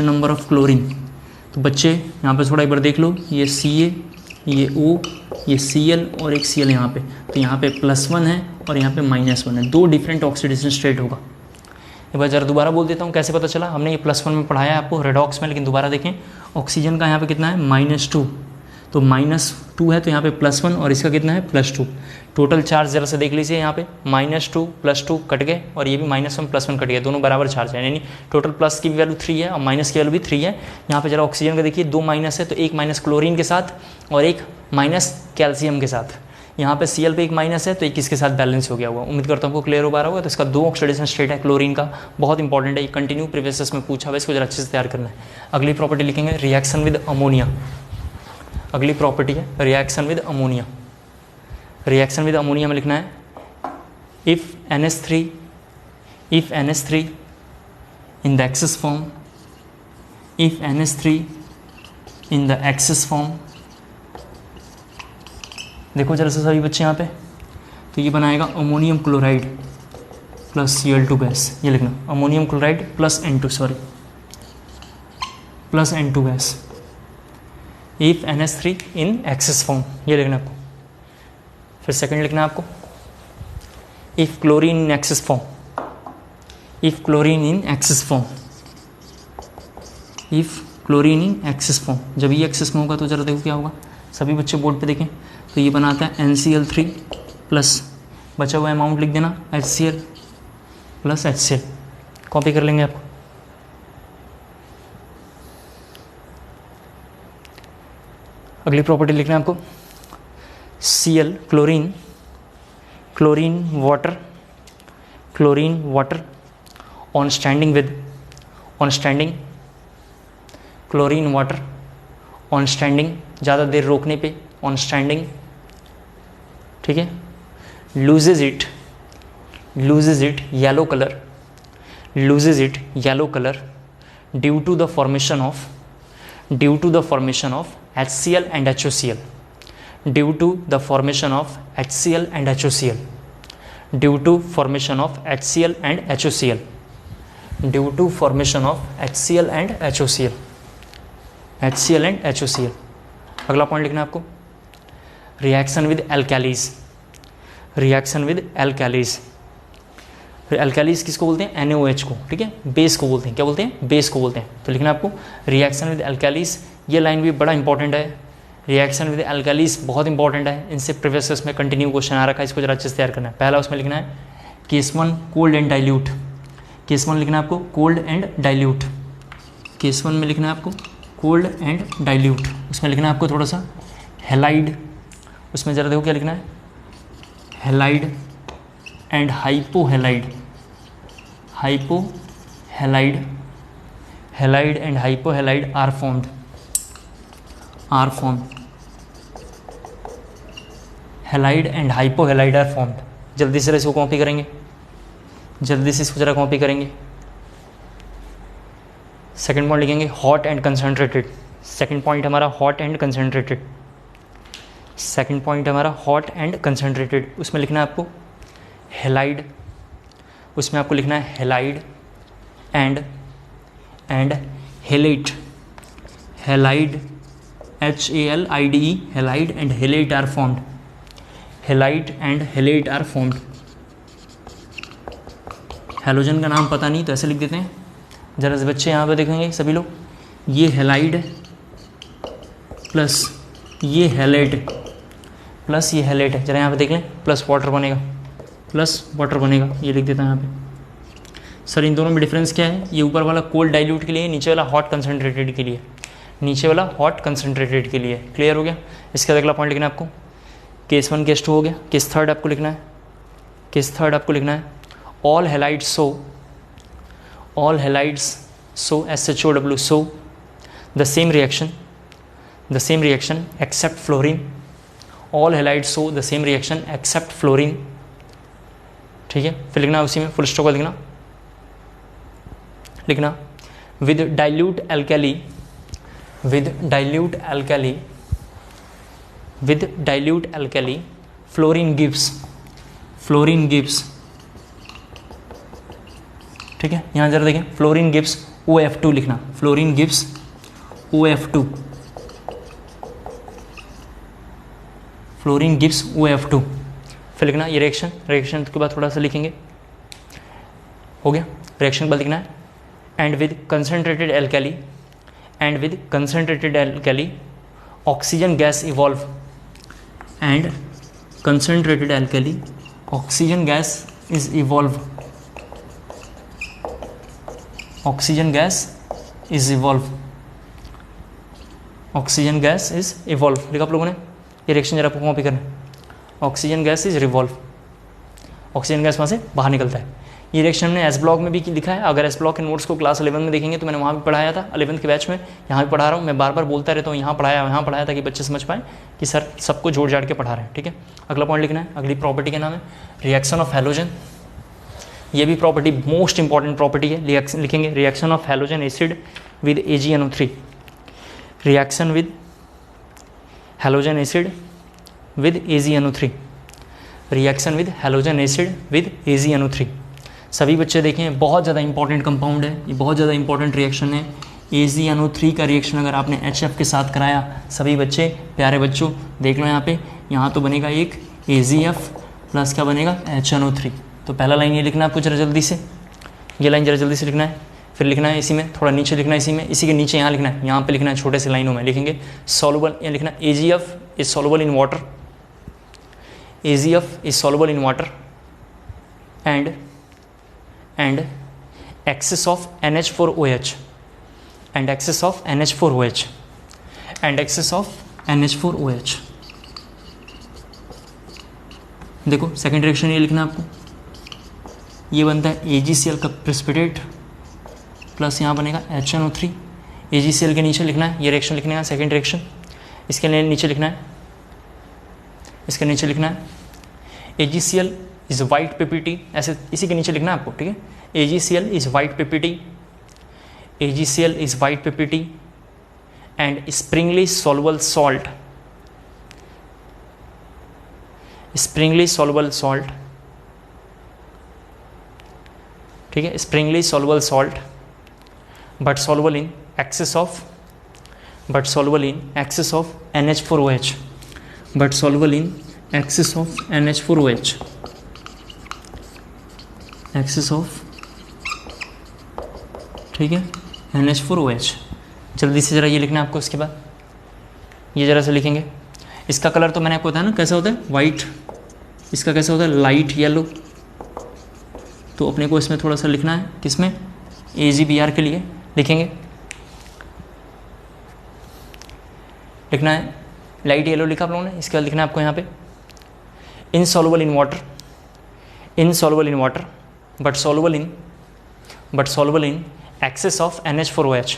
A: नंबर ऑफ क्लोरीन। तो बच्चे यहाँ पे थोड़ा एक बार देख लो, ये Ca, ये O, ये Cl और एक Cl यहाँ पे, तो यहाँ पे +1 है और यहाँ पे -1 है, दो डिफरेंट ऑक्सीडेशन स्टेट होगा। एक बार जरा दोबारा बोल देता हूँ कैसे पता चला, हमने ये +1 में पढ़ाया है आपको रेडॉक्स में, लेकिन दोबारा देखें ऑक्सीजन का यहाँ पे कितना है -2, तो -2 है तो यहाँ पे +1 और इसका कितना है +2। टोटल चार्ज जरा से देख लीजिए, यहाँ पे -2 +2 कट गए और ये भी -1 +1 कट गए, दोनों बराबर चार्ज है, यानी टोटल प्लस की वैल्यू 3 है और माइनस की वैल्यू भी 3 है। यहाँ पे जरा ऑक्सीजन का देखिए 2 माइनस है, तो एक माइनस क्लोरीन के साथ और एक माइनस कैल्शियम के साथ। यहाँ पे Cl पे एक माइनस है तो एक इसके साथ बैलेंस हो गया होगा। उम्मीद करता हूँ आपको क्लियर हो पा रहा होगा। तो इसका 2 ऑक्सीडेशन स्टेट है क्लोरीन का, बहुत इंपॉर्टेंट है, ये कंटिन्यू प्रीवियस में पूछा हुआ, इसको जरा अच्छे से तैयार करना है। अगली प्रॉपर्टी लिखेंगे रिएक्शन विद अमोनिया, अगली प्रॉपर्टी है reaction with ammonia. Reaction with ammonia में लिखना है if NH3 in the excess form, if NH3 in the excess form, देखो जरा से सभी बच्चे यहाँ पे, तो ये बनाएगा ammonium chloride plus Cl2 gas, ये लिखना ammonium chloride plus N2 gas, if NH3 in excess form, ये लिखना आपको। फिर सेकंड लिखना है आपको if chlorine in excess form, if chlorine in excess form, if chlorine in excess form, जब ये एक्सेस में होगा तो जरा देखो क्या होगा, सभी बच्चे बोर्ड पे देखें, तो ये बनाता है NCl3 प्लस बचा हुआ अमाउंट लिख देना HCl प्लस HCl, कॉपी कर लेंगे आप। अगली प्रॉपर्टी लिखना है आपको Cl chlorine, chlorine water on standing with, on standing chlorine water on standing, ज़्यादा देर रोकने पे ऑन स्टैंडिंग, ठीक है, loses it yellow colour, loses it yellow color due to the formation of HCl and HOCl, due to the formation of HCl and HOCl, due to formation of HCl and HOCl, due to formation of HCl and HOCl, HCl and HOCl। अगला point लिखना है आपको reaction with एल्कैलीज, reaction with एल्कैलीज। एल्कैलीज किसको बोलते हैं? NaOH को, ठीक है, बेस को बोलते हैं, क्या बोलते हैं? बेस को बोलते हैं। तो लिखना आपको रिएक्शन विद एल्कैलीज, ये लाइन भी बड़ा इंपॉर्टेंट है, रिएक्शन विद एल्कैलीज बहुत इंपॉर्टेंट है, इनसे प्रीवियस में कंटिन्यू क्वेश्चन आ रखा है, इसको जरा अच्छे से तैयार करना है। पहला उसमें लिखना है case 1 cold and dilute, case 1 लिखना है आपको कोल्ड एंड डाइल्यूट, केस 1 में लिखना है आपको कोल्ड एंड डाइल्यूट, उसमें लिखना है आपको थोड़ा सा हेलाइड, उसमें ज़रा देखो क्या लिखना है, halide and hypohalide, hypohalide, halide and hypohalide are formed, halide and hypohalide are formed. जल्दी से इसको कॉपी करेंगे, जल्दी से इसको जरा कॉपी करेंगे। सेकंड पॉइंट लिखेंगे hot and concentrated, second point हमारा hot and concentrated, second point हमारा हॉट एंड कंसनट्रेटेड, उसमें लिखना है आपको हेलाइड, उसमें आपको लिखना है halide and halate, halide HALIDE, halide and halate are formed, halide and halate are formed. Halogen का नाम पता नहीं तो ऐसे लिख देते हैं, जरा से बच्चे यहाँ पे देखेंगे सभी लोग, ये हेलाइड प्लस ये हेलेट प्लस ये हेलेट है, जरा यहाँ पे देख लें, प्लस वाटर बनेगा, प्लस वाटर बनेगा, ये लिख देता है यहाँ पे। सर इन दोनों में डिफरेंस क्या है? ये ऊपर वाला कोल्ड डाइल्यूट के लिए, नीचे वाला हॉट कंसनट्रेटेड के लिए, नीचे वाला हॉट कंसनट्रेटेड के लिए। क्लियर हो गया? इसके बाद अगला पॉइंट लिखना है आपको केस 1 केस 2 हो गया, केस 3 आपको लिखना है, केस 3 आपको लिखना है all halides so, all halides show SHOW show the same reaction except fluorine, all halides show the same reaction except fluorine, ठीक है। फिर लिखना उसी में फुल स्टॉप लिखना, लिखना with dilute alkali, with dilute alkali fluorine gives, ठीक है। यहाँ जरा देखें फ्लोरीन गिव्स OF2 लिखना, fluorine gives OF2, fluorine gives OF2। फिर लिखना ये रिएक्शन के बाद थोड़ा सा लिखेंगे, हो गया। रिएक्शन के बाद लिखना है and with concentrated alkali oxygen gas evolve, and concentrated alkali oxygen gas is evolve, oxygen gas is evolve, oxygen gas is evolve लिखा आप लोगों ने। ये रिएक्शन जरा आपको कॉपी करना है, oxygen gas is revolve, oxygen gas वहाँ से बाहर निकलता है। ये रिएक्शन हमने एस ब्लॉक में भी लिखा है, अगर एस ब्लॉक के नोट्स को क्लास 11 में देखेंगे तो मैंने वहाँ भी पढ़ाया था, 11th के बैच में, यहाँ भी पढ़ा रहा हूँ। मैं बार बार बोलता रहता हूँ यहाँ पढ़ाया ताकि बच्चे समझ पाएँ कि सर सबको जोड़ जाड़ के पढ़ा रहे हैं, ठीक है। अगला पॉइंट लिखना है, अगली प्रॉपर्टी का नाम है रिएक्शन ऑफ हैलोजन। ये भी प्रॉपर्टी मोस्ट इंपॉर्टेंट प्रॉपर्टी है, लिखेंगे reaction of halogen acid with AgNO3, reaction with halogen acid with AgNO3, reaction with halogen acid with AgNO3। सभी बच्चे देखें बहुत ज़्यादा इंपॉर्टेंट कंपाउंड है, ये बहुत ज़्यादा इंपॉर्टेंट रिएक्शन है। AgNO3 का रिएक्शन अगर आपने HF के साथ कराया, सभी बच्चे प्यारे बच्चों देख लो यहाँ पे, यहाँ तो बनेगा एक AgF प्लस क्या बनेगा HNO3। तो पहला लाइन ये लिखना है आपको जरा जल्दी से, ये लाइन जरा जल्दी से लिखना है, फिर लिखना है इसी में, थोड़ा नीचे लिखना है इसी में, इसी के नीचे यहाँ लिखना है, यहाँ पे लिखना है छोटे से लाइनों में लिखेंगे सॉल्युबल, यहाँ लिखना AgF is soluble in water, AgF is soluble in water and excess of NH4OH and excess of NH4OH and excess of NH4OH। देखो सेकेंड रिएक्शन ये लिखना है आपको, ये बनता है AgCl का प्रेसिपिटेट प्लस यहाँ बनेगा HNO3। AgCl के नीचे लिखना है, ये रिएक्शन लिखने का सेकेंड रिएक्शन, इसके नीचे लिखना है, इसके नीचे लिखना है AgCl इज वाइट PPT, ऐसे इसी के नीचे लिखना है आपको, ठीक है। AgCl is white PPT, AgCl is white PPT and sparingly soluble salt, sparingly soluble salt, ठीक है, sparingly soluble salt but soluble in excess of, but soluble in excess of NH4OH, but soluble in excess of NH4OH, excess of, ठीक है, NH4OH। जल्दी से ज़रा ये लिखना है आपको, इसके बाद ये ज़रा से लिखेंगे। इसका कलर तो मैंने आपको बताया ना कैसा होता है, वाइट, इसका कैसा होता है, लाइट येलो। तो अपने को इसमें थोड़ा सा लिखना है, किसमें, AgBr के लिए लिखेंगे, लिखना है लाइट येलो लिखा आप लोगों ने। इसके बाद लिखना है आपको यहाँ पे insoluble in water, insoluble in water but soluble in excess of NH4OH,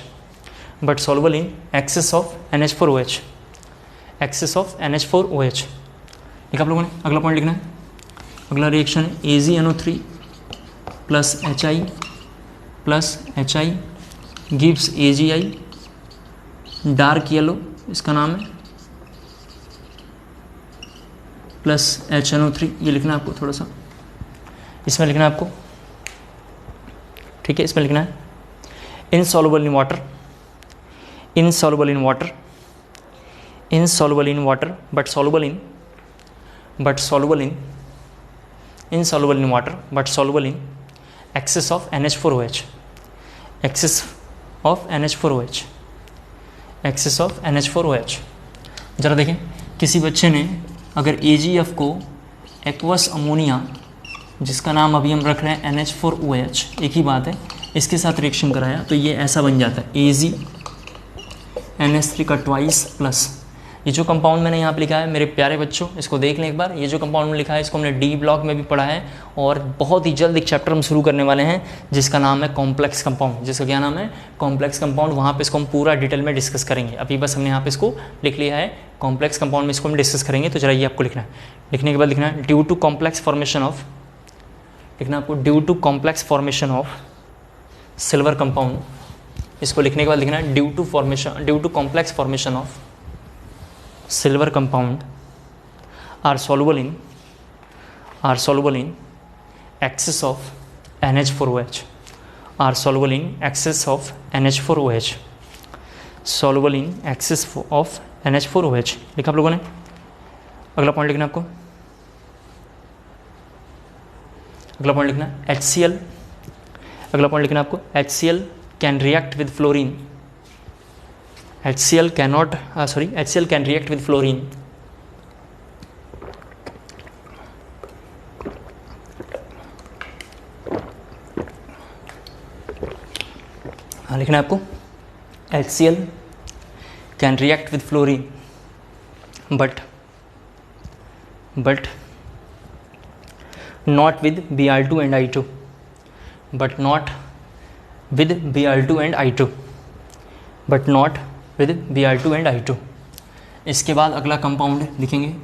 A: but soluble in excess of NH4OH, excess of NH4OH लिखा आप लोगों ने। अगला पॉइंट लिखना है, अगला रिएक्शन है AgNO3 plus HI gives AgI dark yellow, इसका नाम है, प्लस HNO3, ये लिखना है आपको थोड़ा सा, इसमें लिखना है आपको, ठीक है, इसमें लिखना है insoluble in water, insoluble in water, insoluble in water but soluble in, insoluble in water but soluble in excess of NH4OH, excess of NH4OH, excess of NH4OH। ज़रा देखें, किसी बच्चे ने अगर AgF को एक्वस अमोनिया, जिसका नाम अभी हम रख रहे हैं NH4OH, एक ही बात है, इसके साथ रिएक्शन कराया तो ये ऐसा बन जाता है AgNH3 का ट्वाइस प्लस, ये जो कंपाउंड मैंने यहाँ पे लिखा है मेरे प्यारे बच्चों, इसको देख लें एक बार। ये जो कंपाउंड में लिखा है इसको हमने डी ब्लॉक में भी पढ़ा है और बहुत ही जल्द एक चैप्टर हम शुरू करने वाले हैं जिसका नाम है कॉम्प्लेक्स कंपाउंड। जिसका क्या नाम है, कॉम्प्लेक्स कंपाउंड। वहाँ पे इसको हम पूरा डिटेल में डिस्कस करेंगे। अभी बस हमने यहाँ पे इसको लिख लिया है, कॉम्प्लेक्स कंपाउंड में इसको हम डिस्कस करेंगे। तो जरा ये आपको लिखना है, लिखने के बाद लिखना है due to complex formation of, लिखना आपको due to complex formation of silver compound. इसको लिखने के बाद लिखना है due to complex formation of silver compound are soluble in excess of NH4OH, are soluble in excess of NH4OH, soluble in excess of NH4OH। लिखा आप लोगों ने। अगला पॉइंट लिखना आपको, अगला पॉइंट लिखना HCl, अगला पॉइंट लिखना आपको HCl can react with fluorine, HCl can react with fluorine, हाँ लिखना है आपको HCl can react with fluorine but not with Br2 and I2, but not with Br2 and I2, but not with Br2 and I2। इसके बाद अगला compound लिखेंगे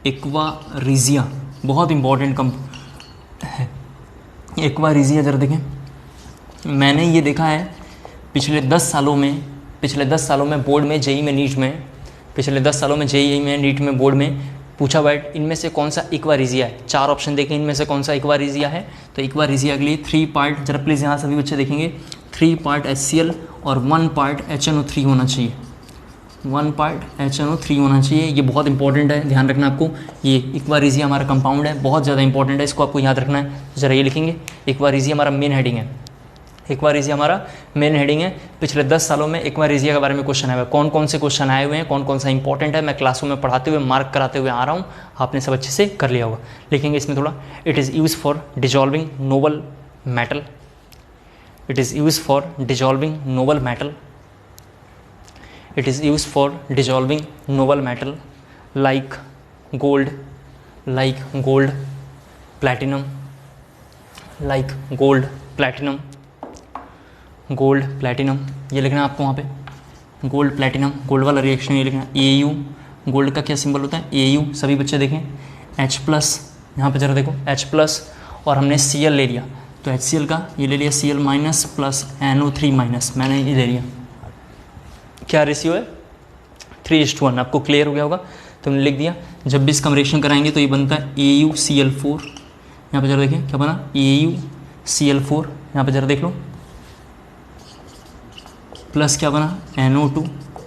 A: aqua regia, बहुत important compound है एक्वारिजिया। जरा देखें, मैंने ये देखा है पिछले 10 सालों में बोर्ड में, जेई में, नीट में, पिछले 10 सालों में जेई में, नीट में, बोर्ड में पूछा हुआ है इनमें से कौन सा एक्वारिजिया है। 4 ऑप्शन देखें, इनमें से कौन सा एक्वारिजिया है। तो एक्वारिजिया के लिए 3 पार्ट, जरा प्लीज़ यहाँ सभी बच्चे देखेंगे, 3 पार्ट HCl और 1 पार्ट HNO3 होना चाहिए, 1 पार्ट HNO3 होना चाहिए। ये बहुत इंपॉर्टेंट है, ध्यान रखना आपको। ये एक्वारिजिया हमारा कंपाउंड है, बहुत ज़्यादा इंपॉर्टेंट है, इसको आपको याद रखना है। ज़रा ये लिखेंगे, एक्वारिजिया हमारा मेन हेडिंग है, एक्वारेजिया हमारा मेन हेडिंग है। पिछले 10 सालों में एक्वारेजिया के बारे में क्वेश्चन आए हुए हैं। कौन कौन से क्वेश्चन आए हुए हैं, कौन कौन सा इंपॉर्टेंट है, मैं क्लासों में पढ़ाते हुए मार्क कराते हुए आ रहा हूँ, आपने सब अच्छे से कर लिया होगा। लिखेंगे इसमें थोड़ा, it is use for dissolving Nobel metal, it is use for dissolving Nobel metal, it is used for dissolving noble metal like gold, platinum, like gold, platinum, ये लिखना है आपको वहाँ पे गोल्ड प्लैटिनम, गोल्ड वाला रिएक्शन ये लिखना है। AU, गोल्ड का क्या सिंबल होता है AU, सभी बच्चे देखें H+, यहाँ पे जरा देखो H+, और हमने Cl ले लिया तो HCl का ये ले लिया Cl- प्लस NO3-, मैंने ये ले लिया। क्या रेशियो है 3:1, आपको क्लियर हो गया होगा। तो हमने लिख दिया, जब भी इसका रिएक्शन कराएंगे तो ये बनता है AuCl4, यहाँ पे जरा देखें क्या बना AuCl4, यहाँ पे जरा देख लो, प्लस क्या बना NO2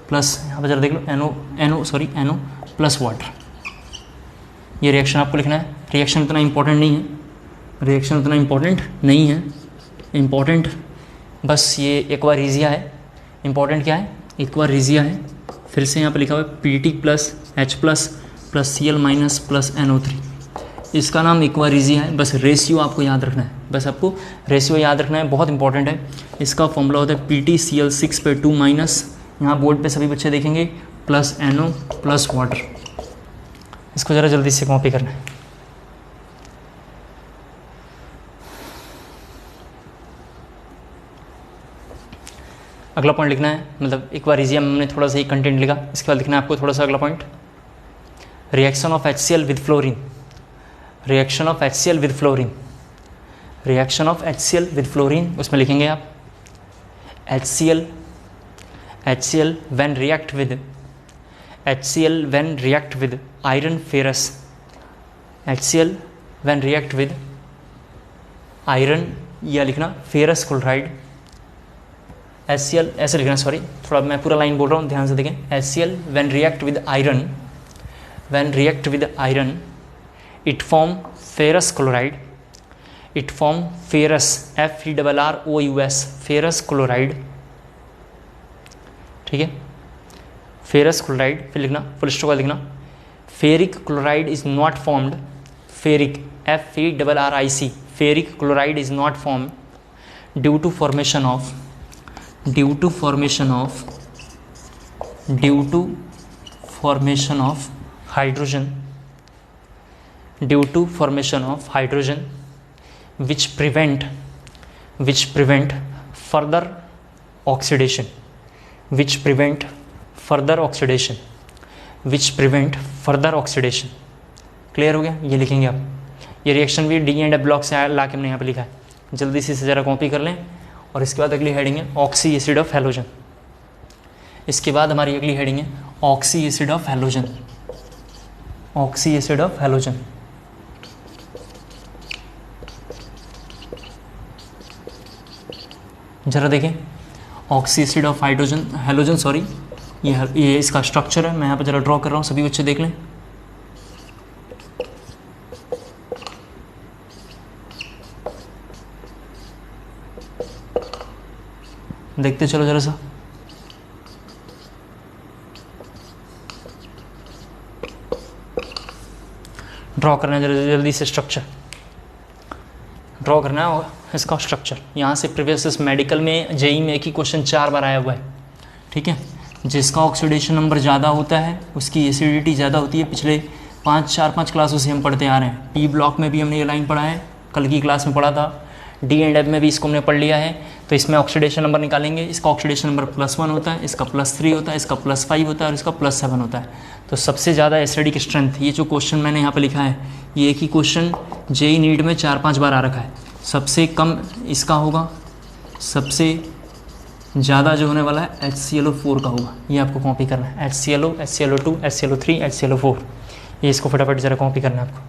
A: प्लस, यहाँ पे जरा देख लो NO प्लस वाटर। ये रिएक्शन आपको लिखना है। रिएक्शन उतना इंपॉर्टेंट नहीं है, इंपॉर्टेंट बस ये एक्वारेजिया है। इंपॉर्टेंट क्या है, एक्वारेजिया है। फिर से यहाँ पे लिखा हुआ है Pt plus H plus Cl- plus NO3, इसका नाम एक्वारेजिया है। बस रेशियो आपको याद रखना है, बहुत इंपॉर्टेंट है। इसका फॉर्मूला होता है PtCl6 पे 2-, यहाँ बोर्ड पे सभी बच्चे देखेंगे, प्लस NO प्लस वाटर। इसको ज़रा जल्दी से कॉपी करना है। अगला पॉइंट लिखना है, मतलब एक्वारेजिया में हमने थोड़ा सा ही कंटेंट लिखा, इसके बाद लिखना है आपको थोड़ा सा अगला point, reaction of HCl with fluorine, उसमें लिखेंगे आप HCl when react with iron ferrous, या लिखना फेरस क्लोराइड, HCl ऐसे लिखना, सॉरी थोड़ा मैं पूरा लाइन बोल रहा हूँ, ध्यान से देखें। HCl when react with iron it form ferrous chloride, FeRROUS, ferrous chloride, ठीक है, फेरस क्लोराइड। फिर लिखना फुल स्टॉप का लिखना, ferric chloride is not formed, ferric FeRRIC, ferric chloride is not formed due to formation of hydrogen, which prevent further oxidation, clear हो गया। ये लिखेंगे आप, ये रिएक्शन भी डी एंड एफ ब्लॉक से ला के हमने यहाँ पे लिखा है, जल्दी से इसे ज़रा कॉपी कर लें। और इसके बाद अगली हेडिंग है ऑक्सी एसिड ऑफ हैलोजन, इसके बाद हमारी अगली हेडिंग है ऑक्सी एसिड ऑफ हैलोजन, जरा देखें oxy acid of halogen, sorry ये इसका स्ट्रक्चर है, मैं यहाँ पर जरा ड्रॉ कर रहा हूँ, सभी बच्चे देख लें। देखते चलो जरा सा, ड्रॉ करना है जरा जल्दी से, स्ट्रक्चर ड्रॉ करना है इसका स्ट्रक्चर। यहाँ से प्रीवियस मेडिकल में जेई में एक ही क्वेश्चन 4 बार आया हुआ है, ठीक है। जिसका ऑक्सीडेशन नंबर ज़्यादा होता है उसकी एसिडिटी ज़्यादा होती है। पिछले 4-5 क्लासों से हम पढ़ते आ रहे हैं। पी ब्लॉक में भी हमने ये लाइन पढ़ा है, कल की क्लास में पढ़ा था, डी एंड एफ में भी इसको हमने पढ़ लिया है। तो इसमें ऑक्सीडेशन नंबर निकालेंगे, इसका ऑक्सीडेशन नंबर +1 होता है, इसका +3 होता है, इसका +5 होता है और इसका +7 होता है। तो सबसे ज़्यादा एसिडिक स्ट्रेंथ, ये जो क्वेश्चन मैंने यहाँ पर लिखा है, ये एक ही क्वेश्चन जेई नीट में 4-5 बार आ रखा है। सबसे कम इसका होगा, सबसे ज़्यादा जो होने वाला है HClO4 का होगा। ये आपको कॉपी करना है, HClO, HClO2, HClO3, HClO4, ये इसको फटाफट ज़रा कॉपी करना है आपको,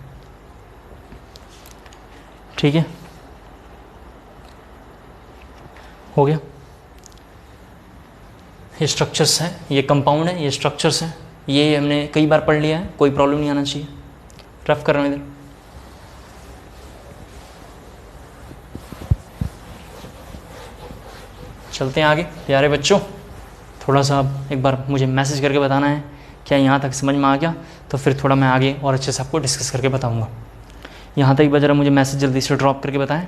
A: ठीक है। हो गया, ये स्ट्रक्चर्स हैं, ये कंपाउंड है, ये स्ट्रक्चर्स हैं, ये हमने कई बार पढ़ लिया है, कोई प्रॉब्लम नहीं आना चाहिए। रफ कर रहा हूँ इधर, चलते हैं आगे प्यारे बच्चों। थोड़ा सा आप एक बार मुझे मैसेज करके बताना है क्या यहाँ तक समझ में आ गया, तो फिर थोड़ा मैं आगे और अच्छे से आपको डिस्कस करके बताऊँगा। यहाँ तक एक बार ज़रा मुझे मैसेज जल्दी से ड्रॉप करके बताएं।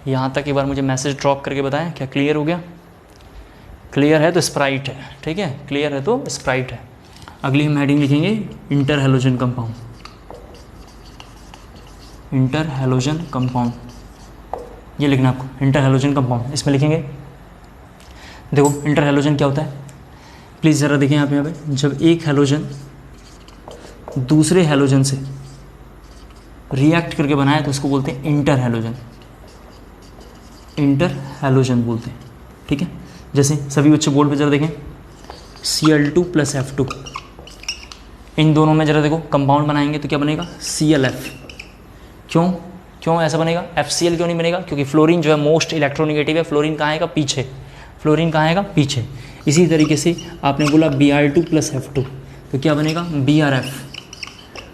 A: यहाँ तक एक बार मुझे मैसेज ड्रॉप करके बताएं क्या क्लियर हो गया? क्लियर है तो स्प्राइट है, ठीक है, क्लियर है तो स्प्राइट है। अगली हम हेडिंग लिखेंगे inter halogen compound. Inter halogen compound, ये लिखना आपको, इंटर हैलोजन कंपाउंड। इसमें लिखेंगे, देखो इंटर हैलोजन क्या होता है, प्लीज़ ज़रा देखें आप यहाँ पे। जब एक हैलोजन दूसरे हैलोजन से रिएक्ट करके बनाए तो उसको बोलते हैं इंटर हैलोजन। इंटर हैलोजन बोलते हैं, ठीक है। जैसे सभी बच्चे बोर्ड पे जरा देखें, Cl2 + F2, इन दोनों में जरा देखो कंपाउंड बनाएंगे तो क्या बनेगा? ClF। क्यों ऐसा बनेगा? FCl क्यों नहीं बनेगा? क्योंकि फ्लोरीन जो है मोस्ट इलेक्ट्रोनेगेटिव है। फ्लोरीन कहाँ आएगा? पीछे। फ्लोरीन कहाँ आएगा? पीछे। इसी तरीके से आपने बोला Br2 + F2 तो क्या बनेगा? BrF।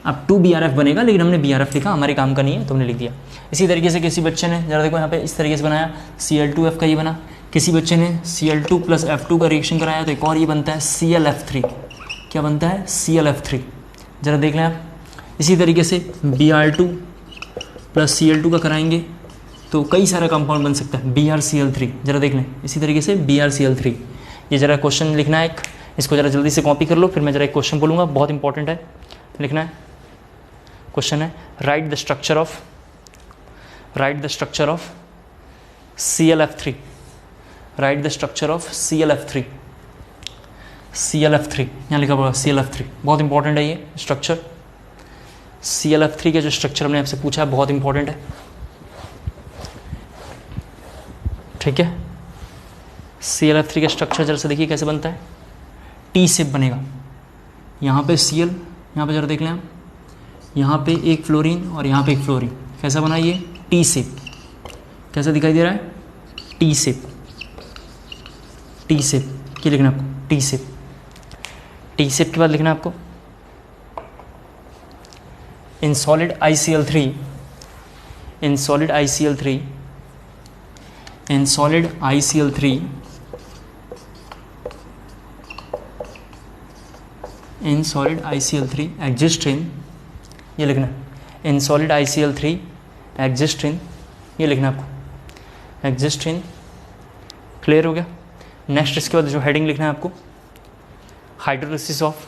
A: अब 2BrF बनेगा, लेकिन हमने BrF लिखा, हमारे काम का नहीं है तो हमने लिख दिया। इसी तरीके से किसी बच्चे ने जरा देखो यहाँ पे इस तरीके से बनाया, Cl2F का ये बना। किसी बच्चे ने Cl2 + F2 का रिएक्शन कराया तो एक और ये बनता है ClF3। क्या बनता है? ClF3। ज़रा देख लें आप। इसी तरीके से Br2 + Cl2 का कराएंगे तो कई सारा कंपाउंड बन सकता है, BrCl3। ज़रा देख लें, इसी तरीके से BrCl3। ये ज़रा क्वेश्चन लिखना है एक, इसको ज़रा जल्दी से कॉपी कर लो, फिर मैं ज़रा एक क्वेश्चन बोलूँगा, बहुत इंपॉर्टेंट है, लिखना है। क्वेश्चन है, right the structure of ClF3। Right the structure of ClF3। ClF3 यहाँ लिखा हुआ ClF3, बहुत इंपॉर्टेंट है ये स्ट्रक्चर। ClF3 का जो स्ट्रक्चर हमने आपसे पूछा है बहुत इंपॉर्टेंट है, ठीक है। ClF3 का स्ट्रक्चर जरा से देखिए कैसे बनता है, टी शेप बनेगा। यहाँ पे Cl, यहाँ पे जरा देख लें आप, यहाँ पे एक फ्लोरीन और यहाँ पे एक फ्लोरीन, कैसा बना ये? T shape. कैसा दिखाई दे रहा है? T shape. टी शेप क्या लिखना है आपको? T shape. टी शेप के बाद लिखना है आपको in solid ICl3, in solid ICl3, in solid ICl3, in solid ICl3 exist in, ये लिखना है, in solid ICl3 exist in, ये लिखना है आपको, एग्जिस्ट इन। क्लियर हो गया? नेक्स्ट इसके बाद जो हेडिंग लिखना है आपको, हाइड्रोलिसिस ऑफ,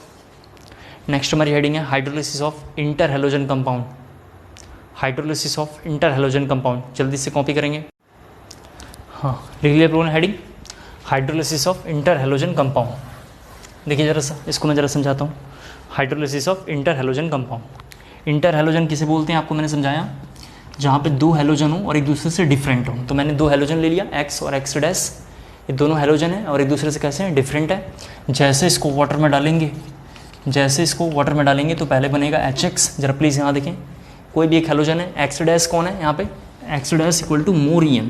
A: नेक्स्ट हमारी हेडिंग है hydrolysis of inter halogen compound. Hydrolysis of inter halogen compound, जल्दी से कॉपी करेंगे। हाँ, लिख लिया आप लोगों ने heading, hydrolysis of inter halogen compound. देखिए जरा सा, इसको मैं जरा समझाता हूँ। Hydrolysis of inter halogen compound. Inter halogen किसे बोलते हैं आपको मैंने समझाया, जहाँ पे दो हैलोजन हो और एक दूसरे से डिफरेंट हो। तो मैंने दो हैलोजन ले लिया, X और X डैश, ये दोनों हैलोजन है और एक दूसरे से कैसे हैं? डिफरेंट है। जैसे इसको वाटर में डालेंगे, जैसे इसको वाटर में डालेंगे तो पहले बनेगा HX। जरा प्लीज़ यहाँ देखें, कोई भी एक हैलोजन है, X डैश कौन है यहाँ पे? X डैश = मोर EM,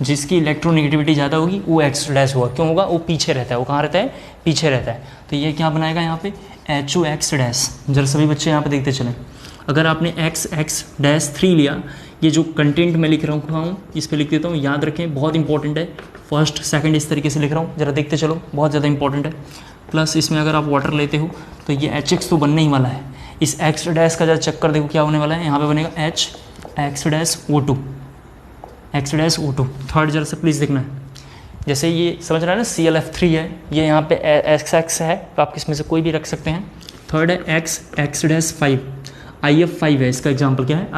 A: जिसकी इलेक्ट्रोनेगेटिविटी ज़्यादा होगी वो X डैश होगा। क्यों होगा? वो पीछे रहता है। वो कहाँ रहता है? पीछे रहता है। तो ये क्या बनाएगा यहाँ पे? HOX dash. जरा सभी बच्चे यहाँ पे देखते चलें, अगर आपने X3 लिया, ये जो कंटेंट मैं लिख रहा हूँ इस पर लिख देता हूँ, याद रखें बहुत इंपॉर्टेंट है। फर्स्ट सेकंड इस तरीके से लिख रहा हूँ, ज़रा देखते चलो, बहुत ज़्यादा इंपॉर्टेंट है। प्लस इसमें अगर आप वाटर लेते हो तो ये HX तो बनने ही वाला है। इस X डैश का जरा चक्कर देखो क्या होने वाला है, यहाँ पे बनेगा HX-O2, X-O2। थर्ड जरा से प्लीज़ देखना है, जैसे ये समझ रहा है ना ClF3 है, ये यहाँ पे XX है, तो आप इसमें से कोई भी रख सकते हैं। थर्ड है X-5, IF5 है, इसका एग्जाम्पल क्या है?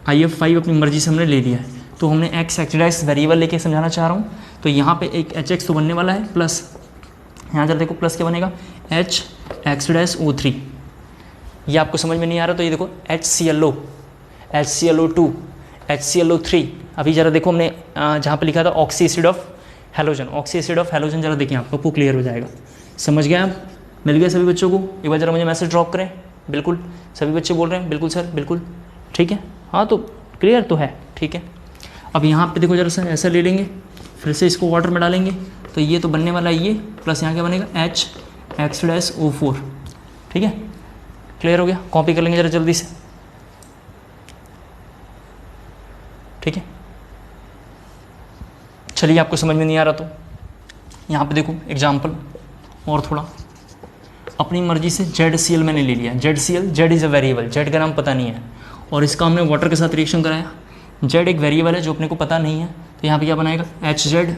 A: IF5 अपनी मर्जी से हमने ले लिया है, तो हमने X वेरिएबल लेके समझाना चाह रहा हूँ। तो यहाँ पे एक HX तो बनने वाला है, प्लस यहाँ जरा देखो प्लस क्या बनेगा? HX-O3। ये आपको समझ में नहीं आ रहा तो ये देखो HClO, HClO2, HClO3। अभी ज़रा देखो हमने जहाँ पे लिखा था oxy acid of halogen, oxy acid of halogen, ज़रा देखिए आपको क्लियर हो जाएगा। समझ गए आप? मिल गया सभी बच्चों को? एक बार ज़रा मुझे मैसेज ड्रॉप करें। बिल्कुल सभी बच्चे बोल रहे हैं, बिल्कुल सर, बिल्कुल ठीक है। हाँ तो क्लियर तो है, ठीक है। अब यहाँ पे देखो जरा सा, ऐसा ले लेंगे, फिर से इसको वाटर में डालेंगे तो ये तो बनने वाला है ये, प्लस यहाँ क्या बनेगा? HX-O4, ठीक है। क्लियर हो गया? कॉपी कर लेंगे ज़रा जल्दी से, ठीक है। चलिए, आपको समझ में नहीं आ रहा तो यहाँ पे देखो एग्जाम्पल और थोड़ा, अपनी मर्जी से ZCl मैंने ले लिया। ZCl, Z is a variable, Z का नाम पता नहीं है, और इसका हमने वाटर के साथ रिएक्शन कराया। Z एक वेरिएबल है जो अपने को पता नहीं है, तो यहाँ पे क्या बनाएगा HZ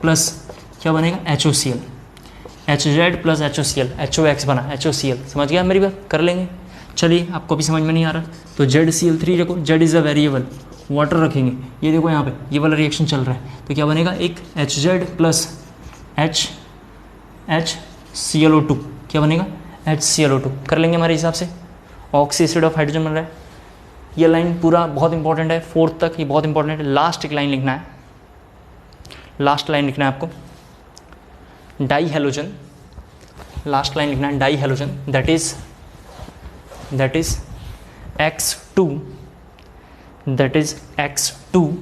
A: प्लस क्या बनेगा HOCl, HZ plus HOCl, HOX बना HOCl। समझ गया मेरी बात, कर लेंगे। चलिए, आपको भी समझ में नहीं आ रहा तो ZCl3 रखो, Z is a variable, water रखेंगे। ये देखो यहाँ पे ये वाला रिएक्शन चल रहा है, तो क्या बनेगा एक HZ प्लस HClO2, क्या बनेगा HClO2। कर लेंगे हमारे हिसाब से, ऑक्सी एसिड ऑफ हाइड्रोजन बन रहा है। ये लाइन पूरा बहुत इंपॉर्टेंट है, 4th तक ये बहुत इंपॉर्टेंट है। लास्ट एक लाइन लिखना है, लास्ट लाइन लिखना है आपको, डाई हेलोजन, लास्ट लाइन लिखना है die halogen, that is X2, that is X2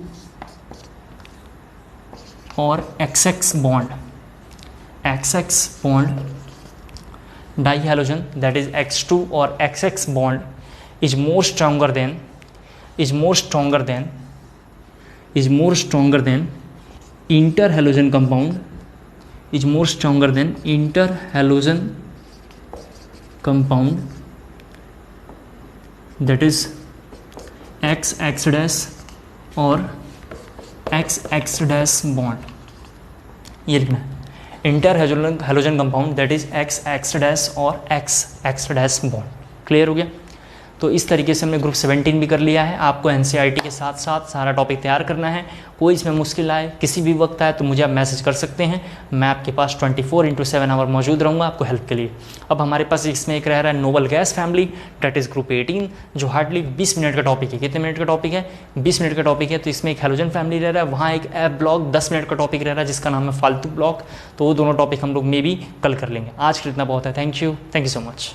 A: और XX bond die halogen that is X2 और XX bond is more stronger than interhalogen compound, is more stronger than interhalogen compound, that is XX dash और XX dash bond। ये लिखना है interhalogen compound that is XX dash और XX dash bond. Clear हो गया। तो इस तरीके से हमने ग्रुप 17 भी कर लिया है। आपको NCERT के साथ साथ सारा टॉपिक तैयार करना है। कोई इसमें मुश्किल आए, किसी भी वक्त आए, तो मुझे आप मैसेज कर सकते हैं। मैं आपके पास 24/7 आवर मौजूद रहूँगा आपको हेल्प के लिए। अब हमारे पास इसमें एक रह रहा है noble gas family, that is group 18, जो हार्डली 20 मिनट का टॉपिक है। कितने मिनट का टॉपिक है? 20 मिनट का टॉपिक है। तो इसमें एक हैलोजन फैमिली रह रहा है, वहाँ एक एप ब्लॉक 10 मिनट का टॉपिक रह रहा है जिसका नाम है फालतू ब्लॉक। तो वो दोनों टॉपिक हम लोग मे भी कल कर लेंगे। आज के लिए इतना बहुत है। Thank you so much.